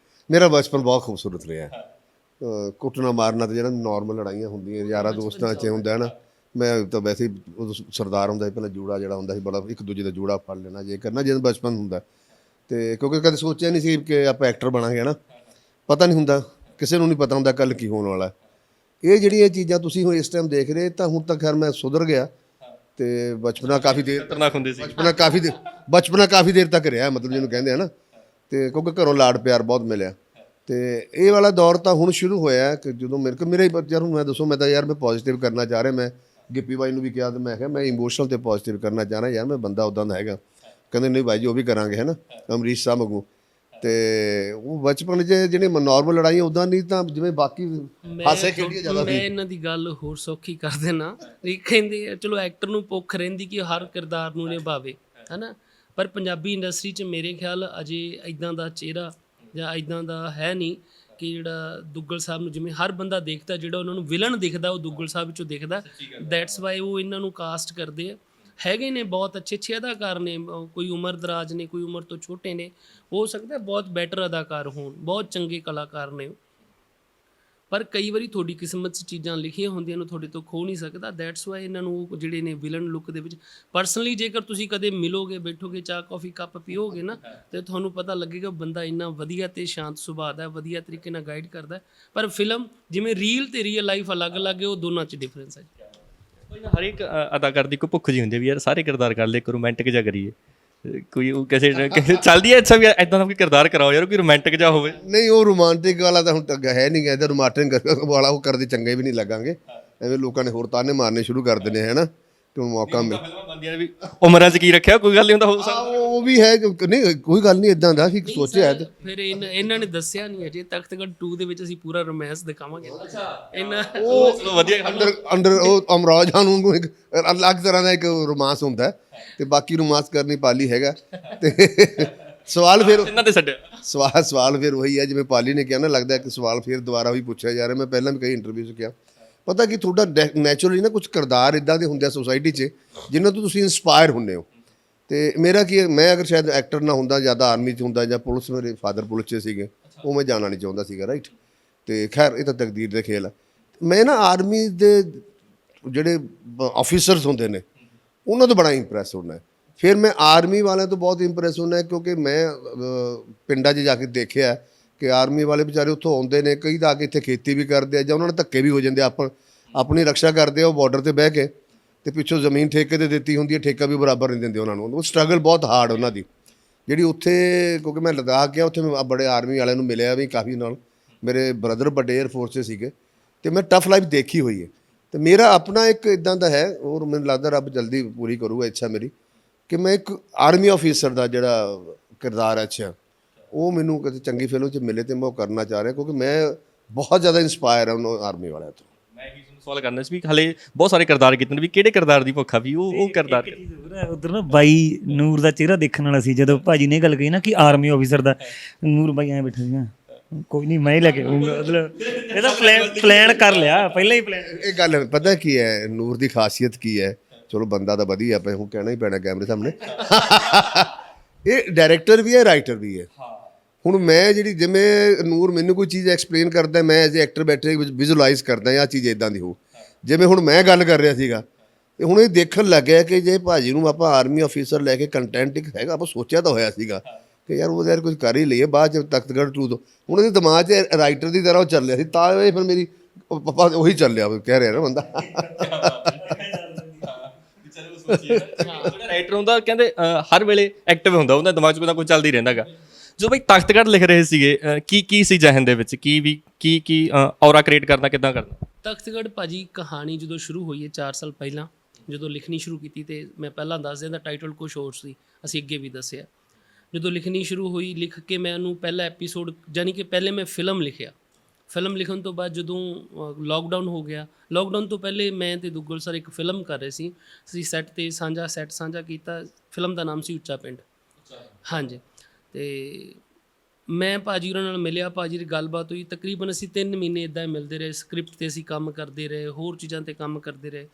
ਮੇਰਾ ਬਚਪਨ ਬਹੁਤ ਖੂਬਸੂਰਤ ਰਿਹਾ। ਕੁੱਟਣਾ ਮਾਰਨਾ ਤਾਂ ਜਿਹੜਾ ਨੋਰਮਲ ਲੜਾਈਆਂ ਹੁੰਦੀਆਂ ਯਾਰਾਂ ਦੋਸਤਾਂ 'ਚ ਹੁੰਦਾ ਨਾ। ਮੈਂ ਤਾਂ ਵੈਸੇ ਹੀ ਉਦੋਂ ਸਰਦਾਰ ਹੁੰਦਾ ਸੀ, ਪਹਿਲਾਂ ਜੂੜਾ ਜਿਹੜਾ ਹੁੰਦਾ ਸੀ ਬੜਾ, ਇੱਕ ਦੂਜੇ ਦਾ ਜੂੜਾ ਫੜ ਲੈਣਾ ਜੇ ਕਰਨਾ, ਜਦੋਂ ਬਚਪਨ ਹੁੰਦਾ। ਅਤੇ ਕਿਉਂਕਿ ਕਦੇ ਸੋਚਿਆ ਨਹੀਂ ਸੀ ਕਿ ਆਪਾਂ ਐਕਟਰ ਬਣਾਂਗੇ, ਨਾ। ਪਤਾ ਨਹੀਂ ਹੁੰਦਾ, ਕਿਸੇ ਨੂੰ ਨਹੀਂ ਪਤਾ ਹੁੰਦਾ ਕੱਲ੍ਹ ਕੀ ਹੋਣ ਵਾਲਾ। ਇਹ ਜਿਹੜੀਆਂ ਚੀਜ਼ਾਂ ਤੁਸੀਂ ਹੁਣ ਇਸ ਟਾਈਮ ਦੇਖ ਰਹੇ, ਤਾਂ ਹੁਣ ਤਾਂ ਖੈਰ ਮੈਂ ਸੁਧਰ ਗਿਆ ਤੇ ਬਚਪਨਾ ਕਾਫੀ ਦੇਰ ਖਤਰਨਾਕ ਹੁੰਦੇ ਸੀ। ਬਚਪਨਾ ਕਾਫੀ ਦੇਰ ਤੱਕ ਰਿਹਾ, ਮਤਲਬ ਜਿਹਨੂੰ ਕਹਿੰਦੇ ਆ ਨਾ, ਤੇ ਕਿਉਂਕਿ ਘਰੋਂ ਲਾਡ ਪਿਆਰ ਬਹੁਤ ਮਿਲਿਆ। ਤੇ ਇਹ ਵਾਲਾ ਦੌਰ ਤਾਂ ਹੁਣ ਸ਼ੁਰੂ ਹੋਇਆ ਕਿ ਜਦੋਂ ਮੇਰੇ ਯਾਰ ਹੁਣ ਮੈਂ ਦੱਸੋ, ਮੈਂ ਤਾਂ ਯਾਰ ਮੈਂ ਪੋਜ਼ਿਟਿਵ ਕਰਨਾ ਚਾਹ ਰਿਹਾ। ਮੈਂ ਗਿੱਪੀ ਬਾਈ ਨੂੰ ਵੀ ਕਿਹਾ ਤੇ ਮੈਂ ਕਿਹਾ ਮੈਂ ਇਮੋਸ਼ਨਲ ਤੇ ਪੋਜ਼ਿਟਿਵ ਕਰਨਾ ਚਾਹ ਰਿਹਾ ਯਾਰ, ਮੈਂ ਬੰਦਾ ਉੱਦਾਂ ਦਾ ਹੈਗਾ। ਕਹਿੰਦੇ ਨਹੀਂ ਬਾਈ ਜੀ ਉਹ ਵੀ ਕਰਾਂਗੇ, ਹੈ ਨਾ, ਅਮਰੀਸ਼ ਸਾਹਿਬ ਵਾਂਗੂ। ਤੇ ਉਹ ਬਚਪਨ 'ਚ ਜਿਹੜੇ ਨਾਰਮਲ ਲੜਾਈਆਂ ਉੱਦਾਂ ਨਹੀਂ, ਤਾਂ ਜਿਵੇਂ ਬਾਕੀ ਹਾਸੇ ਖੇਡੀਆਂ ਜ਼ਿਆਦਾ ਮੈਂ ਸੀ। ਇਹਨਾਂ ਦੀ ਗੱਲ ਹੋਰ ਸੌਖੀ ਕਰ ਦੇਣਾ ਵੀ ਕਹਿੰਦੇ ਆ ਚਲੋ ਐਕਟਰ ਨੂੰ ਭੁੱਖ ਰਹਿੰਦੀ ਕਿ ਹਰ ਕਿਰਦਾਰ ਨੂੰ ਨਿਭਾਵੇ, ਹਨਾ, ਪਰ ਪੰਜਾਬੀ ਇੰਡਸਟਰੀ 'ਚ ਮੇਰੇ ਖਿਆਲ ਅਜੇ ਇਦਾਂ ਦਾ ਚਿਹਰਾ ਜਾਂ ਇਦਾਂ ਦਾ ਹੈ ਨਹੀਂ ਕਿ ਜਿਹੜਾ ਦੁੱਗਲ ਸਾਹਿਬ ਨੂੰ ਜਿਵੇਂ ਹਰ ਬੰਦਾ ਦੇਖਦਾ, ਜਿਹੜਾ ਉਹਨਾਂ ਨੂੰ ਵਿਲਨ ਦਿਖਦਾ ਉਹ ਦੁੱਗਲ ਸਾਹਿਬ ਵਿੱਚੋਂ ਦਿਖਦਾ। ਦੈਟਸ ਵਾਈ ਉਹ ਇਹਨਾਂ ਨੂੰ ਕਾਸਟ ਕਰਦੇ ਆ। ਹੈਗੇ ਨੇ ਬਹੁਤ ਅੱਛੇ ਅੱਛੇ ਅਦਾਕਾਰ ਨੇ, ਕੋਈ ਉਮਰ ਦਰਾਜ ਨੇ, ਕੋਈ ਉਮਰ ਤੋਂ ਛੋਟੇ ਨੇ, ਹੋ ਸਕਦਾ ਬਹੁਤ ਬੈਟਰ ਅਦਾਕਾਰ ਹੋਣ, ਬਹੁਤ ਚੰਗੇ ਕਲਾਕਾਰ ਨੇ, ਪਰ ਕਈ ਵਾਰੀ ਤੁਹਾਡੀ ਕਿਸਮਤ 'ਚ ਚੀਜ਼ਾਂ ਲਿਖੀਆਂ ਹੁੰਦੀਆਂ ਨੂੰ ਤੁਹਾਡੇ ਤੋਂ ਖੋ ਨਹੀਂ ਸਕਦਾ। ਦੈਟਸ ਵਾਈ ਇਹਨਾਂ ਨੂੰ ਜਿਹੜੇ ਨੇ ਵਿਲਨ ਲੁੱਕ ਦੇ ਵਿੱਚ ਪਰਸਨਲੀ ਜੇਕਰ ਤੁਸੀਂ ਕਦੇ ਮਿਲੋਗੇ, ਬੈਠੋਗੇ, ਚਾਹ ਕੌਫੀ ਕੱਪ ਪੀਓਗੇ ਨਾ, ਤੇ ਤੁਹਾਨੂੰ ਪਤਾ ਲੱਗੇਗਾ ਬੰਦਾ ਇੰਨਾ ਵਧੀਆ ਤੇ ਸ਼ਾਂਤ ਸੁਭਾਅ ਦਾ, ਵਧੀਆ ਤਰੀਕੇ ਨਾਲ ਗਾਈਡ ਕਰਦਾ। ਪਰ ਫਿਲਮ ਜਿਵੇਂ ਰੀਲ ਤੇ ਰੀਅਲ ਲਾਈਫ ਅਲੱਗ-ਅਲੱਗ ਹੈ, ਉਹ ਦੋਨਾਂ 'ਚ ਡਿਫਰੈਂਸ ਹੈ। ਹਰ ਇੱਕ ਅਦਾਕਾਰ ਦੀ ਕੋਈ ਭੁੱਖ ਜੀ ਹੁੰਦੀ ਵੀ ਯਾਰ ਸਾਰੇ ਕਿਰਦਾਰ ਕਰ ਲਏ, ਇੱਕ ਰੋਮਾਂਟਿਕ ਜਿਹਾ ਕਰੀਏ, ਕੋਈ ਉਹ ਕਿਸੇ ਚੱਲਦੀ ਹੈ ਅੱਛਾ ਵੀ ਇੱਦਾਂ ਦਾ ਕੋਈ ਕਿਰਦਾਰ ਕਰਾਓ ਯਾਰ, ਕੋਈ ਰੋਮਾਂਟਿਕ ਜਿਹਾ ਹੋਵੇ। ਨਹੀਂ ਉਹ ਰੋਮਾਂਟਿਕ ਵਾਲਾ ਤਾਂ ਹੁਣ ਤੱਕ ਹੈ ਨਹੀਂ ਗਾ, ਇਹਦਾ ਰੋਮਾਂਟਿਕ ਵਾਲਾ ਉਹ ਕਰਦੇ ਚੰਗੇ ਵੀ ਨਹੀਂ ਲੱਗਾਂਗੇ, ਐਵੇਂ ਲੋਕਾਂ ਨੇ ਹੋਰ ਤਾਨੇ ਮਾਰਨੇ ਸ਼ੁਰੂ ਕਰ ਦੇਣੇ, ਹੈ ਨਾ, ਕਿ ਮੌਕਾ ਮਿਲ। ਫਿਲਮਾਂ ਬਣਦੀਆਂ ਵੀ ਉਮਰਾਂ 'ਚ ਕੀ ਰੱਖਿਆ, ਕੋਈ ਗੱਲ ਨਹੀਂ ਹੁੰਦਾ, ਹੋ ਸਕਦਾ ਉਹ ਵੀ ਹੈ ਨਹੀਂ, ਕੋਈ ਗੱਲ ਨਹੀਂ ਇਦਾਂ ਦਾ ਕਿ ਸੋਚਿਆ ਤੇ ਫਿਰ ਇਹਨਾਂ ਨੇ ਦੱਸਿਆ ਨਹੀਂ ਅਜੇ, ਤਖਤਗੜ੍ਹ 2 ਦੇ ਵਿੱਚ ਅਸੀਂ ਪੂਰਾ ਰੋਮਾਂਸ ਦਿਖਾਵਾਂਗੇ। ਇਹਨਾਂ ਚਲੋ ਵਧੀਆ। ਅੰਦਰ ਉਹ ਅਮਰਾਜ ਖਾਨ ਨੂੰ ਇੱਕ ਅਲੱਗ ਤਰ੍ਹਾਂ ਦਾ ਇੱਕ ਰੋਮਾਂਸ ਹੁੰਦਾ ਹੈ, ਤੇ ਬਾਕੀ ਰੋਮਾਂਸ ਕਰਨੀ ਪਾਲੀ ਹੈਗਾ। ਤੇ ਸਵਾਲ ਫਿਰ ਇਹਨਾਂ ਤੇ ਛੱਡਿਆ। ਸਵਾਲ ਫਿਰ ਉਹੀ ਹੈ ਜਿਵੇਂ ਪਾਲੀ ਨੇ ਕਿਹਾ ਨਾ, ਲੱਗਦਾ ਕਿ ਸਵਾਲ ਫਿਰ ਦੁਬਾਰਾ ਵੀ ਪੁੱਛਿਆ ਜਾ ਰਿਹਾ। ਮੈਂ ਪਹਿਲਾਂ ਵੀ ਕਈ ਇੰਟਰਵਿਊ 'ਚ ਕਿਹਾ, ਪਤਾ ਕਿ ਤੁਹਾਡਾ ਨੈਚੁਰਲੀ ਨਾ ਕੁਝ ਕਿਰਦਾਰ ਇੱਦਾਂ ਦੇ ਹੁੰਦੇ ਆ ਸੋਸਾਇਟੀ 'ਚ ਜਿਨ੍ਹਾਂ ਤੋਂ ਤੁਸੀਂ ਇੰਸਪਾਇਰ ਹੁੰਦੇ ਹੋ। ਤੇ ਮੇਰਾ ਕੀ ਹੈ, ਮੈਂ ਅਗਰ ਸ਼ਾਇਦ ਐਕਟਰ ਨਾ ਹੁੰਦਾ, ਜ਼ਿਆਦਾ ਆਰਮੀ 'ਚ ਹੁੰਦਾ ਜਾਂ ਪੁਲਿਸ, ਮੇਰੇ ਫਾਦਰ ਪੁਲਿਸ 'ਚ ਸੀਗੇ, ਉਹ ਮੈਂ ਜਾਣਾ ਨਹੀਂ ਚਾਹੁੰਦਾ ਸੀਗਾ, ਰਾਈਟ। ਤੇ ਖੈਰ ਇਹ ਤਾਂ ਤਕਦੀਰ ਦੇ ਖੇਲ ਆ। ਮੈਂ ਨਾ ਆਰਮੀ ਦੇ ਜਿਹੜੇ ਆਫੀਸਰਸ ਹੁੰਦੇ ਨੇ ਉਹਨਾਂ ਤੋਂ ਬੜਾ ਇੰਪ੍ਰੈਸ ਹੁੰਦਾ। ਫਿਰ ਮੈਂ ਆਰਮੀ ਵਾਲਿਆਂ ਤੋਂ ਬਹੁਤ ਇੰਪ੍ਰੈਸ ਹੁੰਦਾ, ਕਿਉਂਕਿ ਮੈਂ ਪਿੰਡਾਂ 'ਚ ਜਾ ਕੇ ਦੇਖਿਆ ਕਿ ਆਰਮੀ ਵਾਲੇ ਵਿਚਾਰੇ ਉੱਥੋਂ ਆਉਂਦੇ ਨੇ, ਕਈ ਤਾਂ ਆ ਕੇ ਇੱਥੇ ਖੇਤੀ ਵੀ ਕਰਦੇ ਆ ਜਾਂ ਉਹਨਾਂ ਨੇ ਧੱਕੇ ਵੀ ਹੋ ਜਾਂਦੇ, ਆਪਣੀ ਰਕਸ਼ਾ ਕਰਦੇ ਆ ਉਹ ਬਾਰਡਰ 'ਤੇ ਬਹਿ ਕੇ, ਤੇ ਪਿੱਛੋਂ ਜ਼ਮੀਨ ਠੇਕੇ 'ਤੇ ਦਿੱਤੀ ਹੁੰਦੀ ਹੈ, ਠੇਕਾ ਵੀ ਬਰਾਬਰ ਨਹੀਂ ਦਿੰਦੇ ਉਹਨਾਂ ਨੂੰ। ਉਹ ਸਟਰਗਲ ਬਹੁਤ ਹਾਰਡ ਉਹਨਾਂ ਦੀ ਜਿਹੜੀ ਉੱਥੇ, ਕਿਉਂਕਿ ਮੈਂ ਲਦਾਖ ਗਿਆ, ਉੱਥੇ ਮੈਂ ਬੜੇ ਆਰਮੀ ਵਾਲਿਆਂ ਨੂੰ ਮਿਲਿਆ ਵੀ ਕਾਫੀ ਨਾਲ, ਮੇਰੇ ਬ੍ਰਦਰ ਵੱਡੇ ਏਅਰ ਫੋਰਸ 'ਚ ਸੀਗੇ, ਤੇ ਮੈਂ ਟਫ ਲਾਈਫ ਦੇਖੀ ਹੋਈ ਹੈ। ਤੇ ਮੇਰਾ ਆਪਣਾ ਇੱਕ ਇੱਦਾਂ ਦਾ ਹੈ, ਔਰ ਮੈਨੂੰ ਲੱਗਦਾ ਰੱਬ ਜਲਦੀ ਪੂਰੀ ਕਰੂਗਾ ਇੱਛਾ ਮੇਰੀ, ਕਿ ਮੈਂ ਇੱਕ ਆਰਮੀ ਆਫੀਸਰ ਦਾ ਜਿਹੜਾ ਕਿਰਦਾਰ ਹੈ, ਅੱਛਾ, ਉਹ ਮੈਨੂੰ ਕਦੇ ਚੰਗੀ ਫਿਲਮ 'ਚ ਮਿਲੇ ਤੇ ਮੈਂ ਉਹ ਕਰਨਾ ਚਾਹ ਰਿਹਾ, ਕਿਉਂਕਿ ਮੈਂ ਬਹੁਤ ਜ਼ਿਆਦਾ ਇੰਸਪਾਇਰ ਹਾਂ ਉਹਨਾਂ ਆਰਮੀ ਵਾਲਿਆਂ ਤੋਂ। ਮੈਂ ਹੀ ਤੁਹਾਨੂੰ ਸਵਾਲ ਕਰਨਾ ਸੀ ਵੀ ਹਲੇ ਬਹੁਤ ਸਾਰੇ ਕਿਰਦਾਰ ਕੀਤੇ ਨੇ, ਵੀ ਕਿਹੜੇ ਕਿਰਦਾਰ ਦੀ ਭੁੱਖ ਆ, ਵੀ ਉਹ ਕਿਰਦਾਰ। ਉਧਰ ਨਾ ਬਾਈ ਨੂਰ ਦਾ ਚਿਹਰਾ ਦੇਖਣ ਵਾਲਾ ਸੀ, ਜਦੋਂ ਭਾਜੀ ਨੇ ਗੱਲ ਕਹੀ ਨਾ ਕਿ ਆਰਮੀ ਆਫੀਸਰ ਦਾ, ਨੂਰ ਬਾਈ ਐਂ ਬੈਠਾ ਸੀਗਾ, ਕੋਈ ਨਹੀਂ ਮੈਂ ਹੀ ਲੈ ਕੇ ਆਊਂਗਾ, ਮਤਲਬ ਇਹਦਾ ਪਲਾਨ ਕਰ ਲਿਆ ਪਹਿਲਾਂ ਹੀ ਪਲਾਨ। ਇਹ ਗੱਲ ਪਤਾ ਕੀ ਹੈ, ਨੂਰ ਦੀ ਖਾਸੀਅਤ ਕੀ ਹੈ, ਚਲੋ ਬੰਦਾ ਤਾਂ ਵਧੀਆ, ਆਪਾਂ ਹੁਣ ਕਹਿਣਾ ਹੀ ਪੈਣਾ ਕੈਮਰੇ ਸਾਹਮਣੇ, ਇਹ ਡਾਇਰੈਕਟਰ ਵੀ ਹੈ, ਰਾਈਟਰ ਵੀ ਹੈ। ਹੁਣ ਮੈਂ ਜਿਹੜੀ ਜਿਵੇਂ ਨੂਰ ਮੈਨੂੰ ਕੋਈ ਚੀਜ਼ ਐਕਸਪਲੇਨ ਕਰਦਾ, ਮੈਂ ਐਜ਼ ਏ ਐਕਟਰ ਬੈਠੇ ਵਿਜ਼ੂਅਲਾਈਜ਼ ਕਰਦਾ ਆਹ ਚੀਜ਼ ਇੱਦਾਂ ਦੀ ਹੋ, ਜਿਵੇਂ ਹੁਣ ਮੈਂ ਗੱਲ ਕਰ ਰਿਹਾ ਸੀਗਾ, ਤੇ ਹੁਣ ਇਹ ਦੇਖਣ ਲੱਗਿਆ ਕਿ ਜੇ ਭਾਜੀ ਨੂੰ ਆਪਾਂ ਆਰਮੀ ਆਫੀਸਰ ਲੈ ਕੇ ਕੰਟੈਂਟ ਇੱਕ ਹੈਗਾ, ਆਪਾਂ ਸੋਚਿਆ ਤਾਂ ਹੋਇਆ ਸੀਗਾ ਕਿ ਯਾਰ ਉਹ ਯਾਰ ਕੁਝ ਕਰ ਹੀ ਲਈਏ, ਬਾਅਦ 'ਚ ਤਖਤਗੜ੍ਹ 2 ਤੋਂ ਹੁਣ ਇਹਦੇ ਦਿਮਾਗ 'ਚ ਰਾਈਟਰ ਦੀ ਤਰ੍ਹਾਂ ਉਹ ਚੱਲ ਰਿਹਾ ਸੀ, ਤਾਂ ਇਹ ਫਿਰ ਮੇਰੀ ਪਾਪਾ ਉਹੀ ਚੱਲਿਆ ਕਹਿ ਰਿਹਾ ਨਾ ਬੰਦਾ। ਜਿਹੜਾ ਰਾਈਟਰ ਹੁੰਦਾ ਕਹਿੰਦੇ ਹਰ ਵੇਲੇ ਐਕਟਿਵ ਹੁੰਦਾ, ਉਹਦਾ ਦਿਮਾਗ 'ਚ ਕੋਈ ਨਾ ਕੋਈ ਚੱਲਦੀ ਰਹਿੰਦਾਗਾ। ਜਦੋਂ ਬਈ ਤਖਤਗੜ੍ਹ ਲਿਖ ਰਹੇ ਸੀਗੇ, ਕੀ ਸੀ ਜਹਨ ਦੇ ਵਿੱਚ, ਕੀ ਔਰਾ ਕ੍ਰੀਏਟ ਕਰਨਾ, ਕਿੱਦਾਂ ਕਰਨਾ? ਤਖਤਗੜ੍ਹ ਭਾਜੀ ਕਹਾਣੀ ਜਦੋਂ ਸ਼ੁਰੂ ਹੋਈ ਹੈ 4 ਸਾਲ ਪਹਿਲਾਂ, ਜਦੋਂ ਲਿਖਣੀ ਸ਼ੁਰੂ ਕੀਤੀ, ਤੇ ਮੈਂ ਪਹਿਲਾਂ ਦੱਸ ਦਿੰਦਾ ਟਾਈਟਲ ਕੁਛ ਹੋਰ ਸੀ, ਅਸੀਂ ਅੱਗੇ ਵੀ ਦੱਸਿਆ। ਜਦੋਂ ਲਿਖਣੀ ਸ਼ੁਰੂ ਹੋਈ, ਲਿਖ ਕੇ ਮੈਂ ਉਹਨੂੰ ਪਹਿਲਾ ਐਪੀਸੋਡ, ਯਾਨੀ ਕਿ ਪਹਿਲੇ ਮੈਂ ਫਿਲਮ ਲਿਖਿਆ। ਫਿਲਮ ਲਿਖਣ ਤੋਂ ਬਾਅਦ ਜਦੋਂ ਲੋਕਡਾਊਨ ਹੋ ਗਿਆ, ਲੋਕਡਾਊਨ ਤੋਂ ਪਹਿਲੇ ਮੈਂ ਤੇ ਦੁੱਗਲ ਸਰ ਇੱਕ ਫਿਲਮ ਕਰ ਰਹੇ ਸੀ, ਅਸੀਂ ਸੈੱਟ ਸਾਂਝਾ ਕੀਤਾ। ਫਿਲਮ ਦਾ ਨਾਮ ਸੀ ਉੱਚਾ ਪਿੰਡ। ਹਾਂਜੀ, ਤੇ ਮੈਂ ਭਾਜੀ ਉਹਨਾਂ ਨਾਲ ਮਿਲਿਆ, ਭਾਜੀ ਦੀ ਗੱਲਬਾਤ ਹੋਈ, ਤਕਰੀਬਨ ਅਸੀਂ 3 ਮਹੀਨੇ ਇੱਦਾਂ ਮਿਲਦੇ ਰਹੇ, ਸਕ੍ਰਿਪਟ 'ਤੇ ਅਸੀਂ ਕੰਮ ਕਰਦੇ ਰਹੇ, ਹੋਰ ਚੀਜ਼ਾਂ 'ਤੇ ਕੰਮ ਕਰਦੇ ਰਹੇ।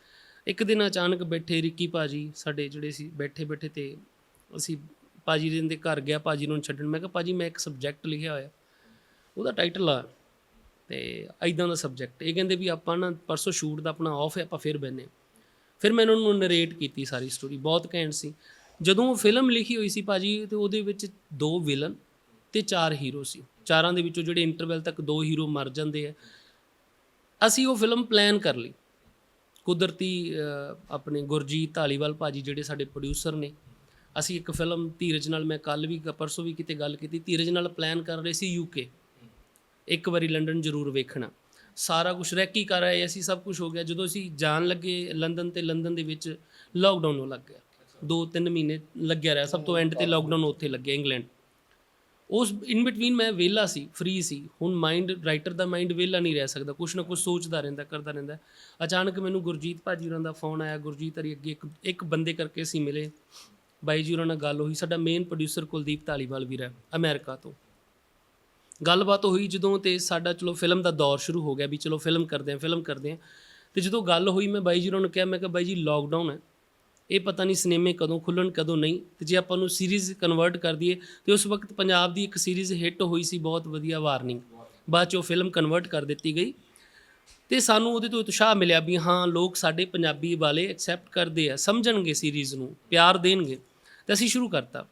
ਇੱਕ ਦਿਨ ਅਚਾਨਕ ਬੈਠੇ ਰਿੱਕੀ ਭਾਜੀ ਸਾਡੇ ਜਿਹੜੇ ਸੀ, ਬੈਠੇ ਤੇ ਅਸੀਂ ਭਾਜੀ ਦੇ ਘਰ ਗਿਆ, ਭਾਜੀ ਨੂੰ ਛੱਡਣ। ਮੈਂ ਕਿਹਾ ਭਾਜੀ ਮੈਂ ਇੱਕ ਸਬਜੈਕਟ ਲਿਖਿਆ ਹੋਇਆ, ਉਹਦਾ ਟਾਈਟਲ ਆ ਤੇ ਇੱਦਾਂ ਦਾ ਸਬਜੈਕਟ। ਇਹ ਕਹਿੰਦੇ ਵੀ ਆਪਾਂ ਨਾ ਪਰਸੋਂ ਸ਼ੂਟ ਦਾ ਆਪਣਾ ਆਫ ਹੈ, ਆਪਾਂ ਫਿਰ ਬਹਿੰਦੇ। ਫਿਰ ਮੈਂ ਉਹਨਾਂ ਨੂੰ ਨਰੇਟ ਕੀਤੀ ਸਾਰੀ ਸਟੋਰੀ, ਬਹੁਤ ਘੈਂਟ ਸੀ। ਜਦੋਂ ਉਹ ਫਿਲਮ ਲਿਖੀ ਹੋਈ ਸੀ ਭਾਜੀ, ਤੇ ਉਹਦੇ ਵਿੱਚ 2 ਵਿਲਨ ਤੇ 4 ਹੀਰੋ ਸੀ। 4ਾਂ ਦੇ ਵਿੱਚੋਂ ਜਿਹੜੇ ਇੰਟਰਵੈਲ ਤੱਕ 2 ਹੀਰੋ ਮਰ ਜਾਂਦੇ ਆ। ਅਸੀਂ ਉਹ ਫਿਲਮ ਪਲਾਨ ਕਰ ਲਈ, ਕੁਦਰਤੀ ਆਪਣੇ ਗੁਰਜੀਤ ਧਾਲੀਵਾਲ ਭਾਜੀ ਜਿਹੜੇ ਸਾਡੇ ਪ੍ਰੋਡਿਊਸਰ ਨੇ, ਅਸੀਂ ਇੱਕ ਫਿਲਮ ਧੀਰਜ ਨਾਲ, ਮੈਂ ਕੱਲ ਵੀ ਪਰਸੋਂ ਵੀ ਕਿਤੇ ਗੱਲ ਕੀਤੀ, ਧੀਰਜ ਨਾਲ ਪਲਾਨ ਕਰ ਰਹੇ ਸੀ UK, ਇੱਕ ਵਾਰੀ ਲੰਡਨ ਜ਼ਰੂਰ ਵੇਖਣਾ, ਸਾਰਾ ਕੁਝ ਰੈਕੀ ਕਰ ਰਹੇ ਅਸੀਂ, ਸਭ ਕੁਝ ਹੋ ਗਿਆ। ਜਦੋਂ ਅਸੀਂ ਜਾਣ ਲੱਗੇ ਲੰਡਨ, ਤੇ ਲੰਡਨ ਦੇ ਵਿੱਚ ਲਾਕਡਾਊਨ ਹੋ ਲੱਗ ਗਿਆ, 2-3 ਮਹੀਨੇ ਲੱਗਿਆ ਰਿਹਾ, ਸਭ ਤੋਂ ਐਂਡ ਤੇ ਲਾਕਡਾਊਨ ਉੱਥੇ ਲੱਗਿਆ ਇੰਗਲੈਂਡ। ਉਸ ਇਨ ਬਿਟਵੀਨ ਮੈਂ ਵਿਹਲਾ ਸੀ, ਫ੍ਰੀ ਸੀ। ਹੁਣ ਮਾਈਂਡ, ਰਾਈਟਰ ਦਾ ਮਾਈਂਡ ਵਿਹਲਾ ਨਹੀਂ ਰਹਿ ਸਕਦਾ, ਕੁਛ ਨਾ ਕੁਛ ਸੋਚਦਾ ਰਹਿੰਦਾ, ਕਰਦਾ ਰਹਿੰਦਾ। ਅਚਾਨਕ ਮੈਨੂੰ ਗੁਰਜੀਤ ਭਾਜੀ ਹੋਰਾਂ ਦਾ ਫੋਨ ਆਇਆ, ਗੁਰਜੀਤ ਹਰੀ ਅੱਗੇ ਇੱਕ ਬੰਦੇ ਕਰਕੇ ਅਸੀਂ ਮਿਲੇ, ਬਾਈ ਜੀ ਹੋਰਾਂ ਨਾਲ ਗੱਲ ਹੋਈ। ਸਾਡਾ ਮੇਨ ਪ੍ਰੋਡਿਊਸਰ ਕੁਲਦੀਪ ਧਾਲੀਵਾਲ ਵੀਰ ਹੈ ਅਮਰੀਕਾ ਤੋਂ, ਗੱਲਬਾਤ ਹੋਈ ਜਦੋਂ, ਤੇ ਸਾਡਾ ਚਲੋ ਫਿਲਮ ਦਾ ਦੌਰ ਸ਼ੁਰੂ ਹੋ ਗਿਆ ਵੀ ਚਲੋ ਫਿਲਮ ਕਰਦੇ ਹਾਂ। ਤੇ ਜਦੋਂ ਗੱਲ ਹੋਈ ਮੈਂ ਬਾਈ ਜੀ ਹੋਰਾਂ ਨੂੰ ਕਿਹਾ, ਮੈਂ ਕਿਹਾ ਬਾਈ ਜੀ ਲਾਕਡਾਊਨ ਹੈ, ਇਹ ਪਤਾ ਨਹੀਂ ਸਿਨੇਮੇ ਕਦੋਂ ਖੁੱਲ੍ਹਣ ਕਦੋਂ ਨਹੀਂ, ਤੇ ਜੇ ਆਪਾਂ ਨੂੰ ਸੀਰੀਜ਼ ਕਨਵਰਟ ਕਰ ਦਈਏ। ਤੇ ਉਸ ਵਕਤ ਪੰਜਾਬ ਦੀ ਇੱਕ ਸੀਰੀਜ਼ ਹਿੱਟ ਹੋਈ ਸੀ ਬਹੁਤ ਵਧੀਆ, ਵਾਰਨਿੰਗ, ਬਾਅਦ 'ਚ ਉਹ ਫਿਲਮ ਕਨਵਰਟ ਕਰ ਦਿੱਤੀ ਗਈ, ਤੇ ਸਾਨੂੰ ਉਹਦੇ ਤੋਂ ਉਤਸ਼ਾਹ ਮਿਲਿਆ ਵੀ ਹਾਂ ਲੋਕ ਸਾਡੇ ਪੰਜਾਬੀ ਵਾਲੇ ਐਕਸੈਪਟ ਕਰਦੇ ਆ, ਸਮਝਣਗੇ ਸੀਰੀਜ਼ ਨੂੰ, ਪਿਆਰ ਦੇਣਗੇ। ਤੇ ਅਸੀਂ ਸ਼ੁਰੂ ਕਰਤਾ।